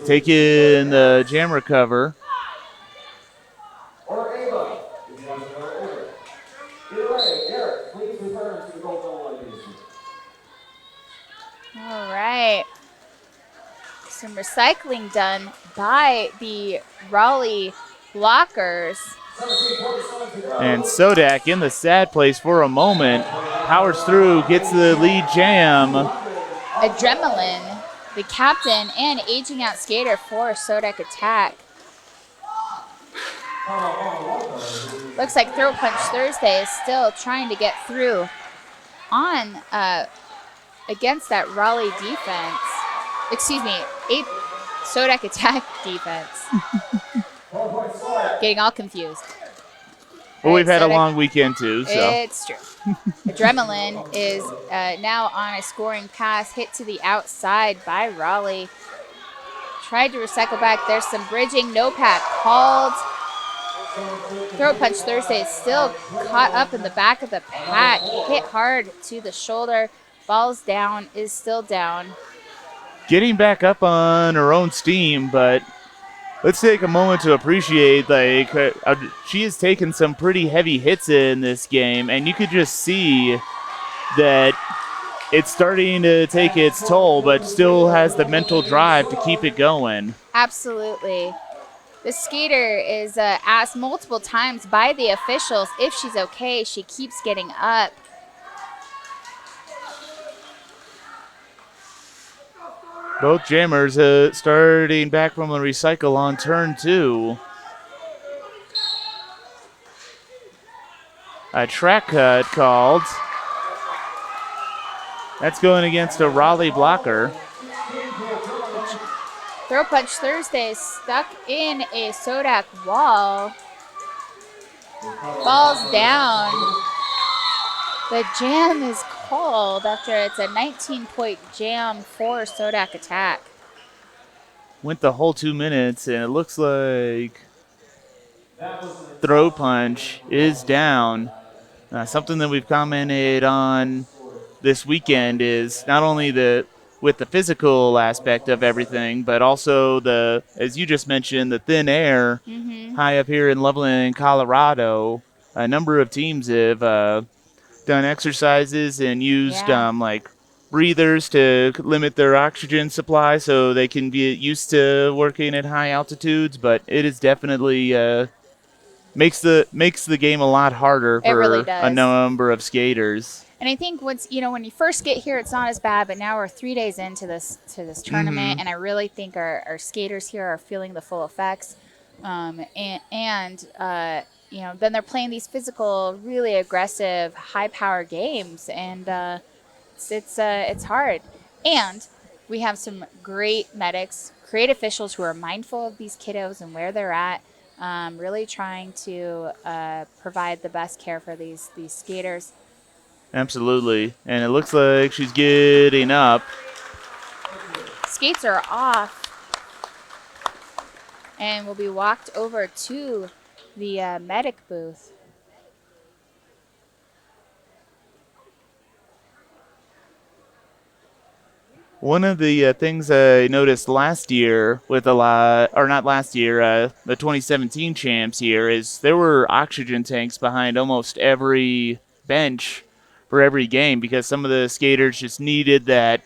Taking the jam recover. All right. Some recycling done by the Raleigh blockers. And SoDak in the sad place for a moment. Powers through, gets the lead jam. Adrenaline, the captain and aging out skater for SoDak Attack. Looks like Throw Punch Thursday is still trying to get through on against that Raleigh defense. Excuse me, SoDak Attack defense. Getting all confused. Well, we've had a long weekend too, so. It's true. Adrenaline is now on a scoring pass, hit to the outside by Raleigh. Tried to recycle back. There's some bridging. No pack called. Throw Punch Thursday is still caught up in the back of the pack. Hit hard to the shoulder. Ball's down, is still down. Getting back up on her own steam, but let's take a moment to appreciate, she has taken some pretty heavy hits in this game, and you could just see that it's starting to take its toll, but still has the mental drive to keep it going. Absolutely. The skater is asked multiple times by the officials if she's okay. She keeps getting up. Both jammers starting back from a recycle on turn 2. A track cut called. That's going against a Raleigh blocker. Throw Punch Thursday is stuck in a SoDak wall. Falls down. The jam is called after it's a 19-point jam for SoDak Attack. Went the whole 2 minutes, and it looks like Throw Punch is down. Something that we've commented on this weekend is not only with the physical aspect of everything, but also as you just mentioned, the thin air high up here in Loveland, Colorado. A number of teams have done exercises and used breathers to limit their oxygen supply so they can be used to working at high altitudes, but it is definitely makes the game a lot harder for really does. A number of skaters. And I think when you first get here, it's not as bad, but now we're 3 days into this tournament, and I really think our skaters here are feeling the full effects. Then they're playing these physical, really aggressive, high-power games, and it's hard. And we have some great medics, great officials who are mindful of these kiddos and where they're at. Really trying to provide the best care for these skaters. Absolutely. And it looks like she's getting up. Skates are off and will be walked over to the medic booth. One of the things I noticed last year with a lot, or not last year, the 2017 champs here, is there were oxygen tanks behind almost every bench for every game because some of the skaters just needed that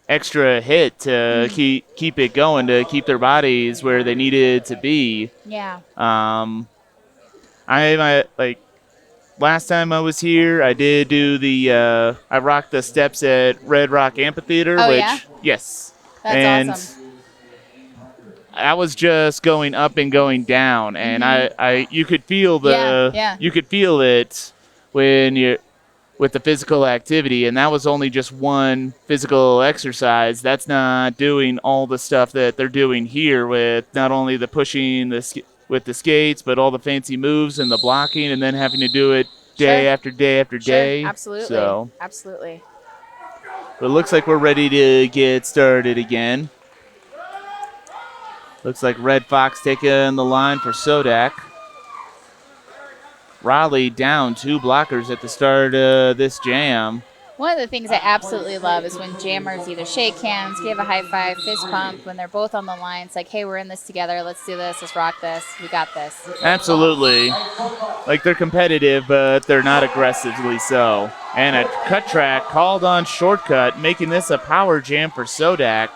extra hit to keep it going, to keep their bodies where they needed to be. Yeah. I like last time I was here, I did do I rocked the steps at Red Rock Amphitheater, Oh, which yeah? yes, That's and awesome. I was just going up and going down, and you could feel you could feel it when you with the physical activity, and that was only just one physical exercise. That's not doing all the stuff that they're doing here with not only the pushing with the skates, but all the fancy moves and the blocking, and then having to do it day after day after day. Absolutely. So, Absolutely. but it looks like we're ready to get started again. Looks like Red Fox taking the line for SoDak. Raleigh down 2 blockers at the start of this jam. One of the things I absolutely love is when jammers either shake hands, give a high five, fist pump, when they're both on the line. It's like, hey, we're in this together. Let's do this. Let's rock this. We got this. Absolutely. Like, they're competitive, but they're not aggressively so. And a cut track called on shortcut, making this a power jam for SoDak.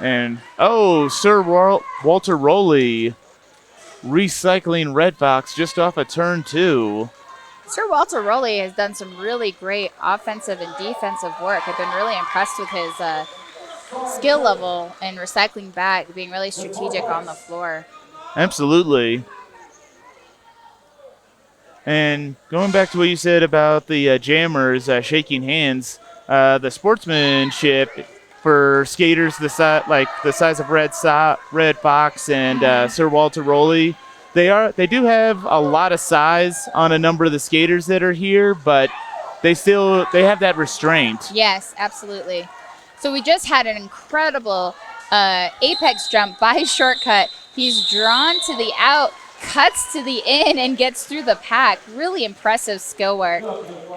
And, Sir Walter Rowley recycling Red Fox just off of turn 2. Sir Walter Raleigh has done some really great offensive and defensive work. I've been really impressed with his skill level and recycling back, being really strategic on the floor. Absolutely. And going back to what you said about the jammers shaking hands, the sportsmanship for skaters the size of Red Fox and Sir Walter Rowley, they do have a lot of size on a number of the skaters that are here, but they have that restraint. Yes, absolutely. So we just had an incredible apex jump by Shortcut. He's drawn to the out, cuts to the in, and gets through the pack. Really impressive skill work.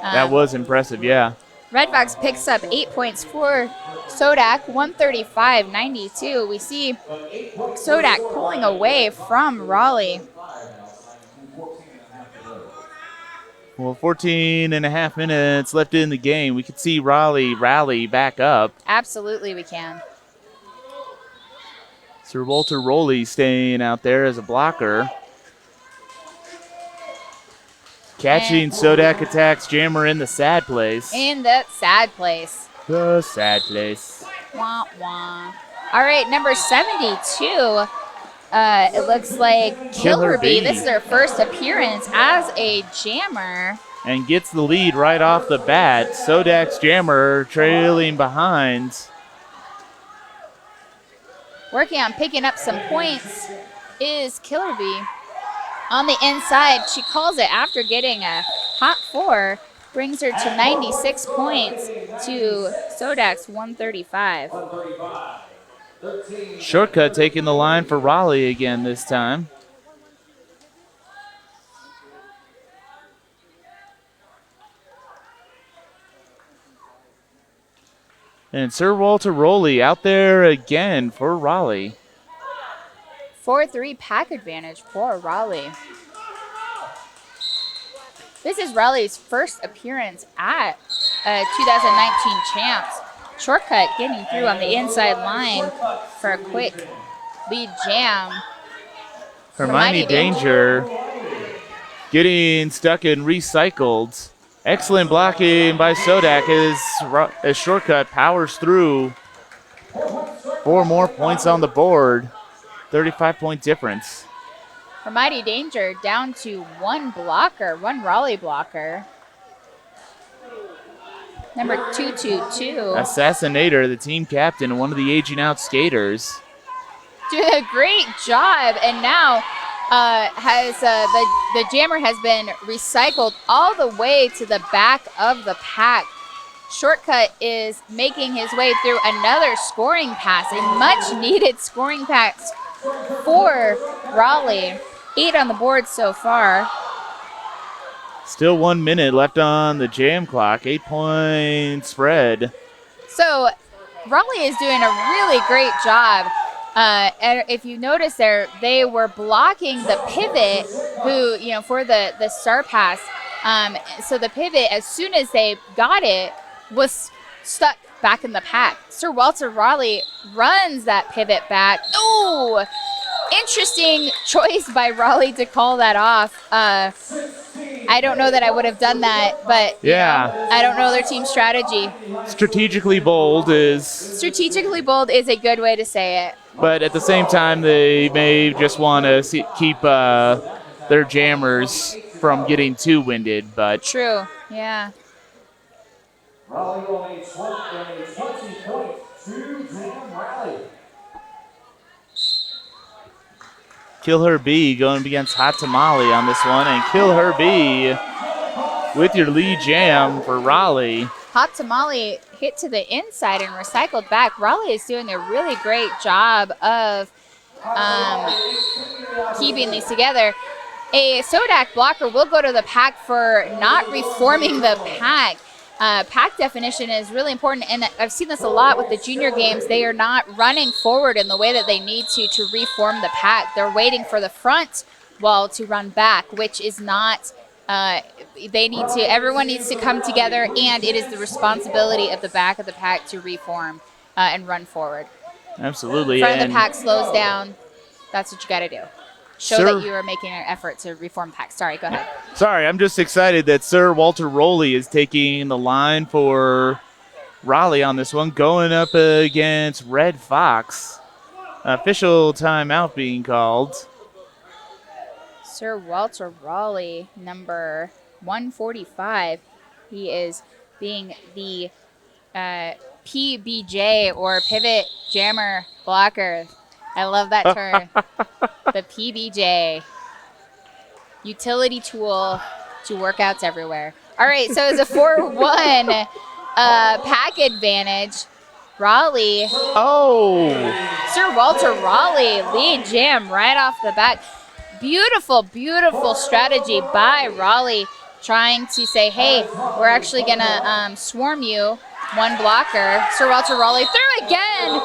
That was impressive, yeah. Red Fox picks up 8 points for SoDak, 135-92. We see SoDak pulling away from Raleigh. Well, 14 and a half minutes left in the game. We could see Raleigh rally back up. Absolutely we can. Sir Walter Rowley staying out there as a blocker. Catching SoDak attacks Jammer in the sad place. In the sad place. The sad place. Wah, wah. All right, number 72. It looks like Killer Bee. This is her first appearance as a jammer. And gets the lead right off the bat. SoDak's jammer trailing behind. Working on picking up some points is Killer Bee. On the inside, she calls it after getting a hot 4. Brings her to 96 points to SoDak's 135. Shortcut taking the line for Raleigh again this time. And Sir Walter Rowley out there again for Raleigh. 4-3 pack advantage for Raleigh. This is Raleigh's first appearance at 2019 champs. Shortcut getting through on the inside line for a quick lead jam. Hermione Danger getting stuck and recycled. Excellent blocking by SoDak as Shortcut powers through. 4 more points on the board. 35-point difference. Hermione Danger down to one Raleigh blocker. Number 222. Assassinator, the team captain, and one of the aging out skaters. Doing a great job, and now has the jammer has been recycled all the way to the back of the pack. Shortcut is making his way through another scoring pass, a much needed scoring pass for Raleigh. 8 on the board so far. Still 1 minute left on the jam clock. 8-point spread. So Raleigh is doing a really great job. And if you notice there, they were blocking the pivot for the star pass. So the pivot, as soon as they got it, was stuck back in the pack. Sir Walter Raleigh runs that pivot back. Ooh, interesting choice by Raleigh to call that off. I don't know that I would have done that, but yeah, I don't know their team strategy. Strategically bold is a good way to say it. But at the same time, they may just want to keep their jammers from getting too winded. But true, yeah. Raleigh will make 20 points to Jam Raleigh. Kill Her Bee going against Hot Tamale on this one, and Kill Her Bee with your lead jam for Raleigh. Hot Tamale hit to the inside and recycled back. Raleigh is doing a really great job of keeping these together. A SoDak blocker will go to the pack for not reforming the pack. Pack definition is really important, and I've seen this a lot with the junior games. They are not running forward in the way that they need to reform the pack. They're waiting for the front wall to run back, which is not, everyone needs to come together, and it is the responsibility of the back of the pack to reform and run forward. Absolutely. Front of the pack slows down. That's what you got to do. Show that you are making an effort to reform pack. Sorry, go ahead. Sorry, I'm just excited that Sir Walter Raleigh is taking the line for Raleigh on this one, going up against Red Fox. Official timeout being called. Sir Walter Raleigh, number 145. He is being the PBJ, or pivot jammer blocker. I love that term. The PBJ. Utility tool to workouts everywhere. All right, so it's a 4-1 pack advantage. Raleigh. Oh! Sir Walter Raleigh, lead jam right off the bat. Beautiful, beautiful strategy by Raleigh, trying to say, hey, we're actually going to swarm you. One blocker. Sir Walter Raleigh through again.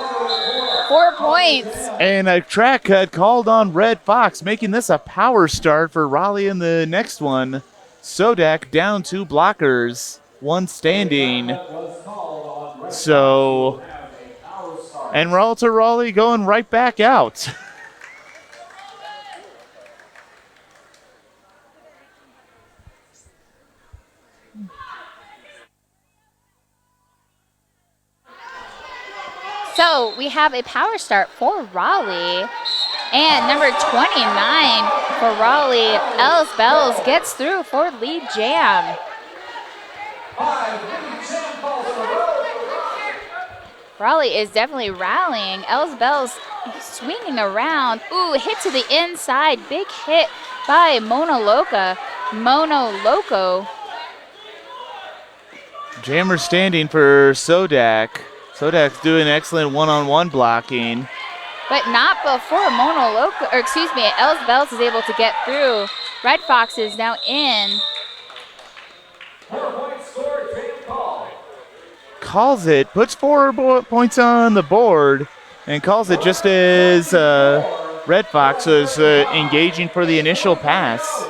4 points. And a track cut called on Red Fox, making this a power start for Raleigh in the next one. SoDak down 2 blockers, 1 standing. So, and Walter Raleigh going right back out. So we have a power start for Raleigh. And number 29 for Raleigh, Els Bells, gets through for lead jam. Raleigh is definitely rallying. Els Bells swinging around. Ooh, hit to the inside. Big hit by Mono Loco. Jammer standing for SoDak. SoDak's doing excellent one-on-one blocking. But not before Els Bells is able to get through. Red Fox is now in. Calls it, puts 4 points on the board, and calls it just as Red Fox was engaging for the initial pass.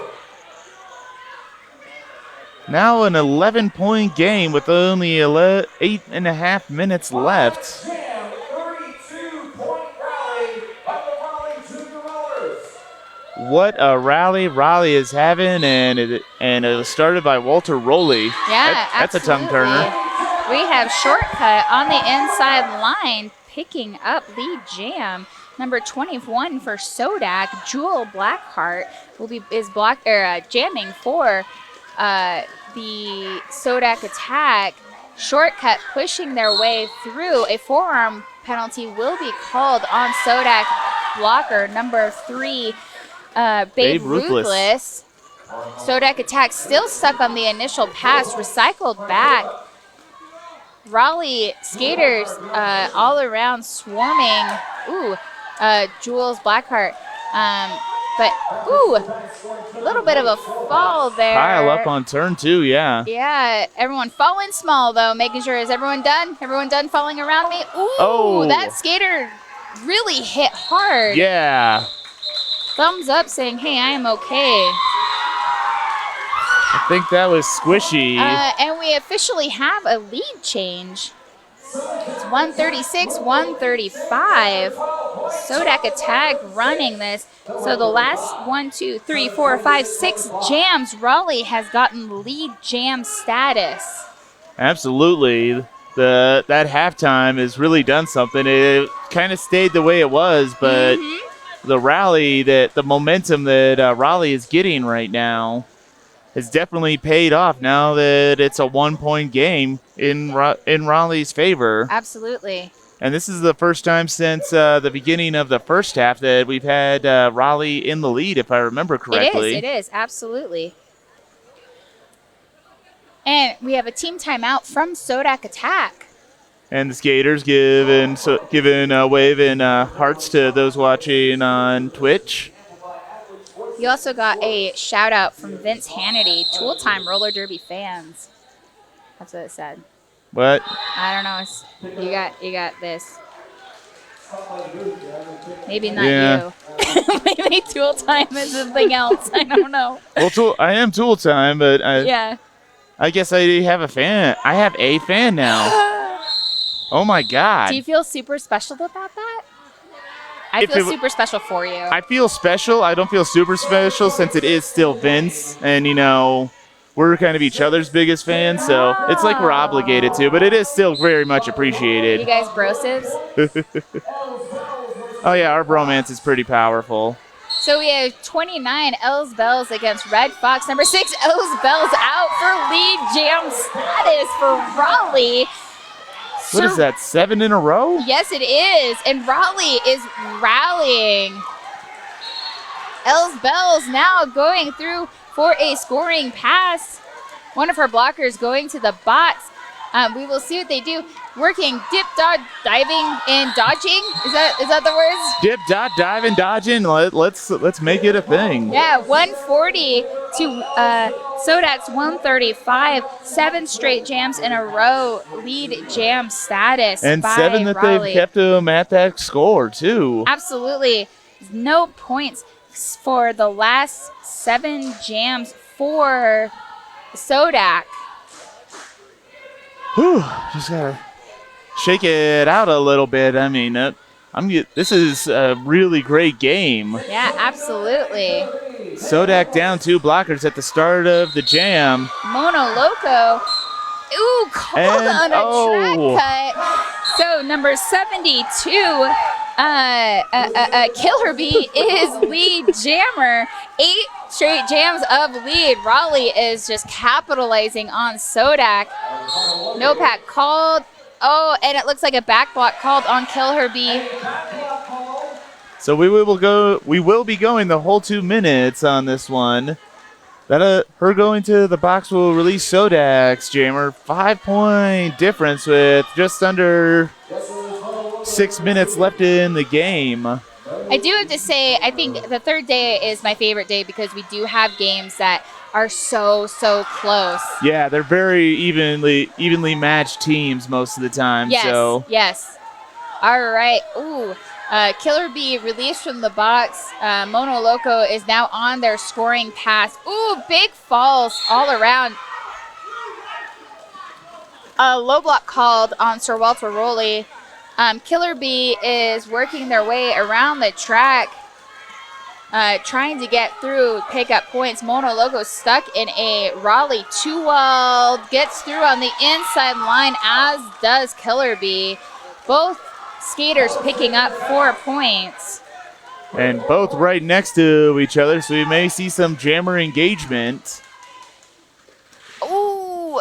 Now an 11-point game with only 8.5 minutes left. What a rally Raleigh is having, and it was started by Walter Raleigh. Yeah, that's a tongue turner. We have Shortcut on the inside line, picking up lead jam. Number 21 for SoDak, Jewel Blackheart is jamming for the SoDak attack. Shortcut pushing their way through. A forearm penalty will be called on SoDak blocker number 3, Babe Ruthless. SoDak attack still stuck on the initial pass, recycled back. Raleigh skaters all around swarming. Ooh, Jules Blackheart. But, ooh, a little bit of a fall there. Pile up on turn 2, yeah. Yeah, everyone falling small, though, making sure, is everyone done? Everyone done falling around me? Ooh, Oh. That skater really hit hard. Yeah. Thumbs up saying, hey, I am okay. I think that was squishy. And we officially have a lead change. It's 136, 135. SoDak attack running this. So the last 1, 2, 3, 4, 5, 6 jams, Raleigh has gotten lead jam status. Absolutely. That halftime has really done something. It kind of stayed the way it was, but the rally, the momentum that Raleigh is getting right now has definitely paid off now that it's a 1-point game in Raleigh's favor. Absolutely. And this is the first time since the beginning of the first half that we've had Raleigh in the lead, if I remember correctly. It is, absolutely. And we have a team timeout from SoDak attack. And the skaters giving waving hearts to those watching on Twitch. You also got a shout out from Vince Hannity, Tool Time Roller Derby fans. That's what it said. What? I don't know. You got this. Maybe not Yeah. you. Maybe Tool Time is something else. I don't know. Well, I am Tool Time, but Yeah. I guess I have a fan. I have a fan now. Oh my God. Do you feel super special about that? I If feel it super special for you. I feel special. I don't feel super special since it is still Vince, and we're kind of each other's biggest fans, so it's like we're obligated to, but it is still very much You appreciated. guys brosives? Oh yeah, our bromance is pretty powerful. So we have 29 Els Bells against Red Fox. Number 6, Els Bells out for lead jam status for Raleigh. What is that, 7 in a row? Yes, it is. And Raleigh is rallying. Els Bells now going through for a scoring pass. One of her blockers going to the box. We will see what they do. Working dip, dodge, diving, and dodging. Is that the words? Dip, dot, dive, and dodging. Let's make it a thing. Yeah, 140 to SoDak's 135. 7 straight jams in a row. Lead jam status And by 7 that Raleigh. they've kept them at that score, too. Absolutely. No points for the last 7 jams for SoDak. Whew, just gotta shake it out a little bit. I mean, this is a really great game. Yeah, absolutely. SoDak down 2 blockers at the start of the jam. Mono Loco. Ooh, called on a track cut. So number 72, Killer Bee is lead jammer. 8 straight jams of lead. Raleigh is just capitalizing on SoDak. No pack called. Oh, and it looks like a back block called on Killer Bee. So we will be going the whole 2 minutes on this one. That her going to the box will release SoDak's jammer. 5-point difference with just under 6 minutes left in the game. I do have to say, I think the third day is my favorite day because we do have games that are so close. Yeah, they're very evenly matched teams most of the time. Yes, So yes. All right. Ooh, Killer Bee released from the box. Mono Loco is now on their scoring pass. Ooh, big falls all around. Low block called on Sir Walter Rowley. Killer Bee is working their way around the track, trying to get through, pick up points. Mono Loco stuck in a Raleigh 2-wall, gets through on the inside line, as does Killer Bee. Both skaters picking up 4 points. and both right next to each other, so we may see some jammer engagement. Ooh,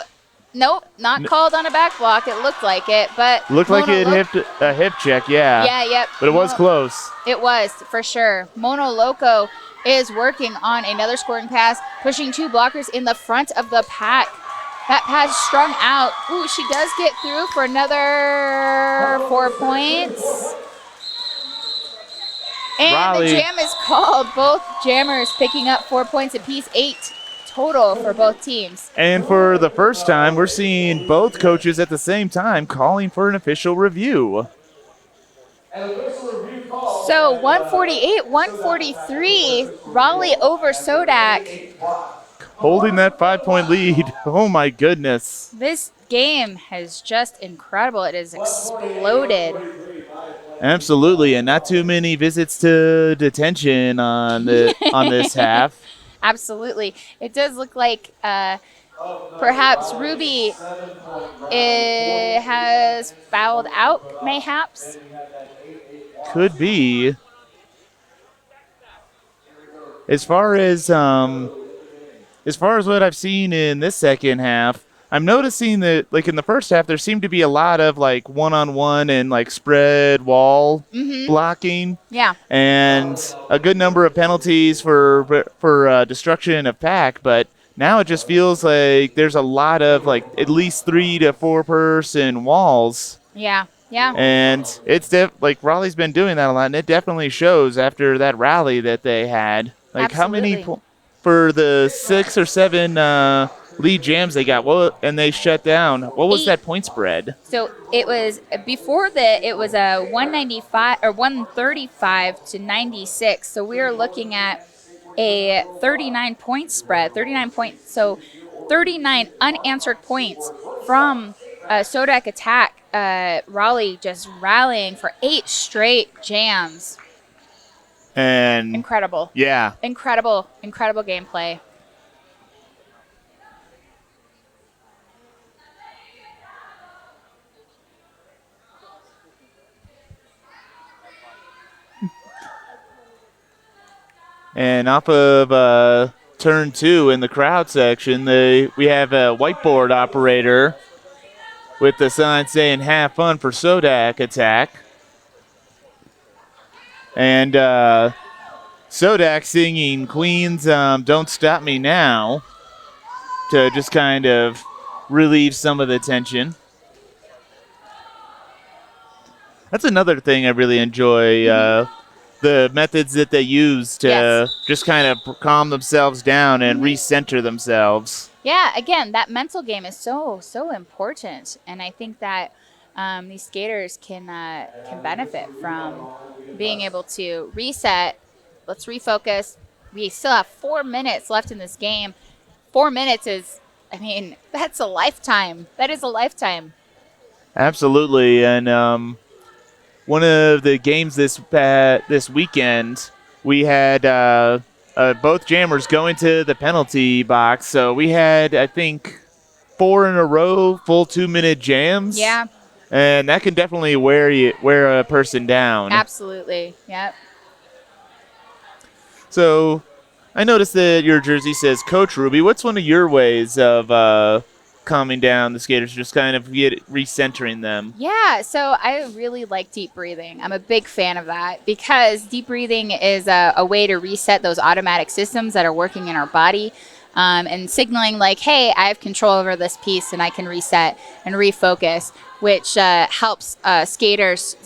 Nope, not called on a back block. It looked like it, but Looked like it hit a hip check, yeah. Yeah, yep. But it was close. It was, for sure. Mono Loco is working on another scoring pass, pushing 2 blockers in the front of the pack. That pass strung out. Ooh, she does get through for another 4 points. And Raleigh. the jam is called. Both jammers picking up 4 points apiece, 8 total for both teams. And for the first time, we're seeing both coaches at the same time calling for an official review. So 148, 143, Raleigh over SoDak. Holding that 5-point lead. Oh my goodness. This game has just incredible. It has exploded. Absolutely, and not too many visits to detention on this half. Absolutely. It does look like perhaps Ruby has fouled out, mayhaps. Could be. As far as what I've seen in this second half, I'm noticing that, like, in the first half, there seemed to be a lot of, like, one-on-one and, like, spread wall blocking. Yeah. And a good number of penalties for destruction of pack, but now it just feels like there's a lot of, like, at least 3 to 4 person walls. Yeah. Yeah. And it's like Raleigh's been doing that a lot, and it definitely shows after that rally that they had. Like, Absolutely. how many for the 6 or 7 lead jams they got? Well, and they shut down. What was 8. that point spread? So it was before that. It was a 195 or 135 to 96. So we are looking at a 39 point spread. 39 points. So 39 unanswered points from SoDak attack. Raleigh just rallying for 8 straight jams. And Incredible. yeah, Incredible gameplay. and off of turn 2 in the crowd section, we have a whiteboard operator with the sign saying "Have fun" for SoDak attack. And SoDak singing Queen's Don't Stop Me Now to just kind of relieve some of the tension. That's another thing I really enjoy, the methods that they use to just kind of calm themselves down and recenter themselves. Yeah, again, that mental game is so important, and I think that these skaters can benefit from being able to reset. Let's refocus. We still have 4 minutes left in this game. 4 minutes is, I mean, that's a lifetime. That is a lifetime. Absolutely, and one of the games this weekend, we had both jammers going to the penalty box. So we had, I think, 4 in a row, full 2-minute jams. Yeah. And that can definitely wear a person down. Absolutely. Yep. So I noticed that your jersey says Coach Ruby. What's one of your ways of calming down the skaters, just kind of recentering them? Yeah, so I really like deep breathing. I'm a big fan of that because deep breathing is a way to reset those automatic systems that are working in our body. And signaling like, hey, I have control over this piece and I can reset and refocus, which helps skaters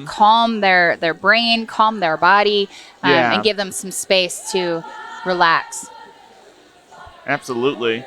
calm their brain, calm their body, and give them some space to relax. Absolutely.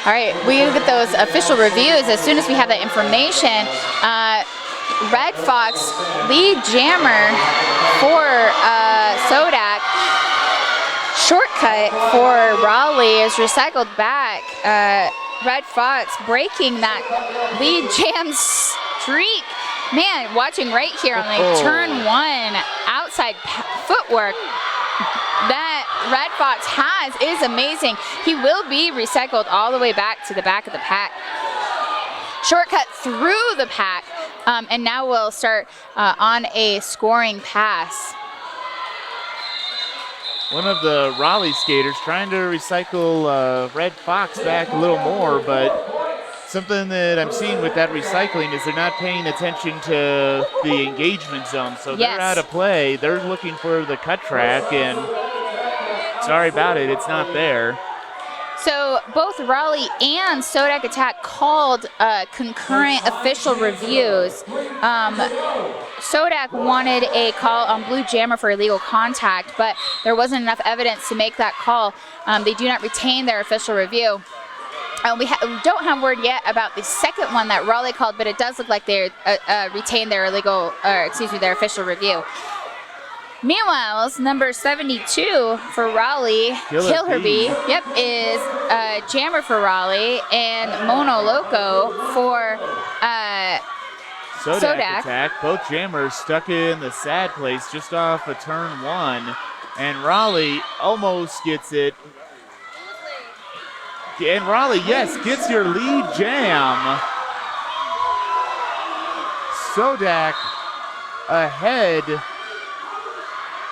All right, we will get those official reviews as soon as we have that information. Red Fox, lead jammer for SoDak, shortcut for Raleigh is recycled back. Red Fox breaking that lead jam streak. Man, watching right here on like turn 1, outside footwork that Red Fox has is amazing. He will be recycled all the way back to the back of the pack. Shortcut through the pack, and now we'll start on a scoring pass. One of the Raleigh skaters trying to recycle Red Fox back a little more, but something that I'm seeing with that recycling is they're not paying attention to the engagement zone, so they're out of play. They're looking for the cut track, and sorry about it, it's not there. So both Raleigh and SoDak Attack called concurrent official reviews. SoDak wanted a call on Blue Jammer for illegal contact, but there wasn't enough evidence to make that call. They do not retain their official review. We don't have word yet about the second one that Raleigh called, but it does look like they retained their their official review. Meanwhile, number 72 for Raleigh, Killer Bee, is Jammer for Raleigh, and Mono Loco for SoDak. Attack. Both jammers stuck in the sad place just off of turn 1, and Raleigh almost gets it. And Raleigh, yes, gets your lead jam. SoDak ahead.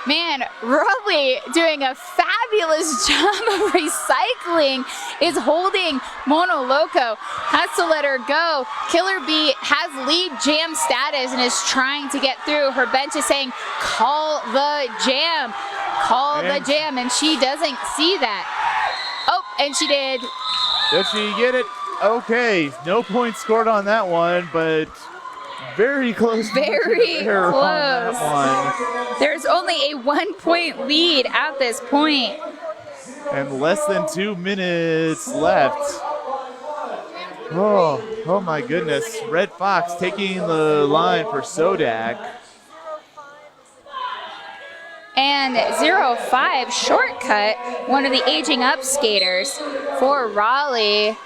Man, Raleigh doing a fabulous job of recycling, is holding Mono Loco, has to let her go. Killer Bee has lead jam status and is trying to get through. Her bench is saying, call the jam, and she doesn't see that. Oh, and she did. Does she get it? Okay, no points scored on that one, but very close. Very close. On that one. There's only a 1-point lead at this point. And less than 2 minutes left. Oh my goodness. Red Fox taking the line for SoDak. And 0-5 shortcut, one of the aging up skaters for Raleigh. And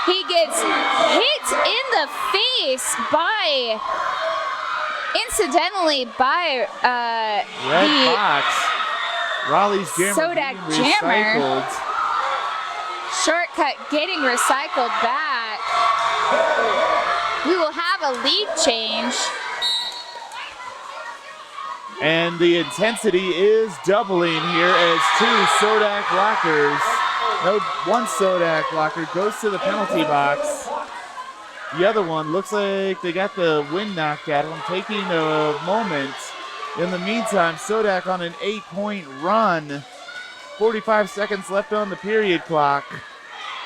he gets hit in the face incidentally by Red Fox. Raleigh's jammer SoDak being jammer. recycled. Shortcut getting recycled back. We will have a lead change. And the intensity is doubling here as 2 SoDak blockers. No, one SoDak blocker goes to the penalty box. The other one looks like they got the wind knocked out of them, taking a moment. In the meantime, SoDak on an 8-point run. 45 seconds left on the period clock.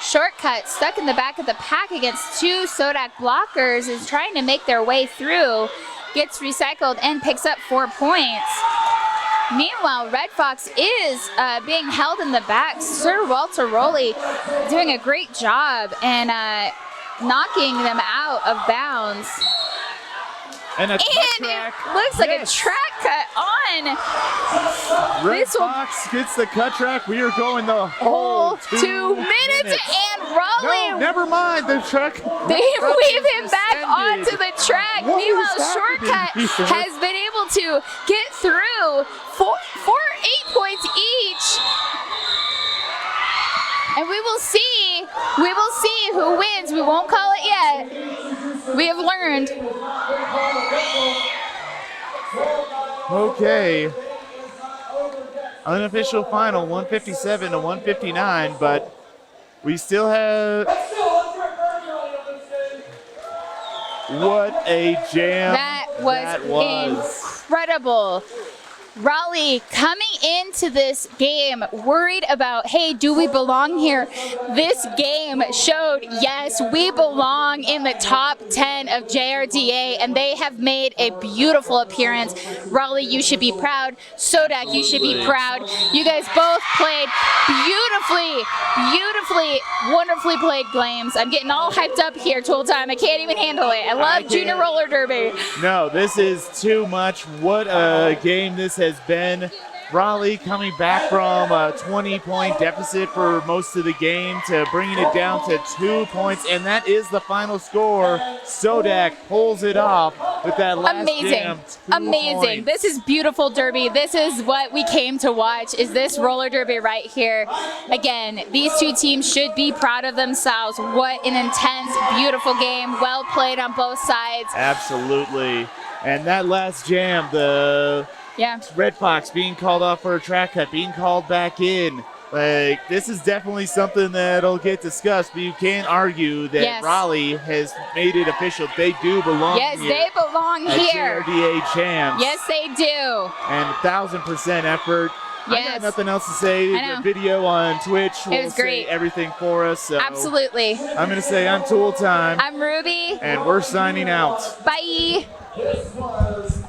Shortcut stuck in the back of the pack against 2 SoDak blockers, is trying to make their way through, gets recycled and picks up 4 points. Meanwhile, Red Fox is being held in the back. Sir Walter Rowley doing a great job and knocking them out of bounds. And it looks like a track cut on. Red Fox gets the cut track. We are going the whole 2 minutes. And Raleigh. No, never mind the truck. They weave him back onto the track. Meanwhile, Shortcut has been able to get through 8 points each. And we will see who wins. We won't call it yet. We have learned. Okay. Unofficial final, 157 to 159, but we still have. What a jam That was incredible. Raleigh coming into this game worried about, hey, do we belong here? This game showed, yes, we belong in the top 10 of JRDA, and they have made a beautiful appearance. Raleigh, you should be proud. SoDak, you should be proud. You guys both played beautifully, wonderfully played games. I'm getting all hyped up here, Tool Time. I can't even handle it. I love Junior Roller Derby. No, this is too much. What a game this has been. Raleigh coming back from a 20-point deficit for most of the game to bringing it down to 2 points, and that is the final score. SoDak pulls it off with that last jam, 2 points. This is beautiful derby. This is what we came to watch, is this roller derby right here. Again, these two teams should be proud of themselves. What an intense, beautiful game. Well played on both sides. Absolutely. And that last jam, the Red Fox being called off for a track cut, being called back in. Like, this is definitely something that'll get discussed, but you can't argue that Raleigh has made it official. They do belong here. Yes, they belong here. JRDA champs. Yes, they do. And 1,000% effort. Yes. I got nothing else to say. The video on Twitch will say everything for us. So absolutely. I'm going to say I'm Tool Time. I'm Ruby. And we're signing out. Bye. This was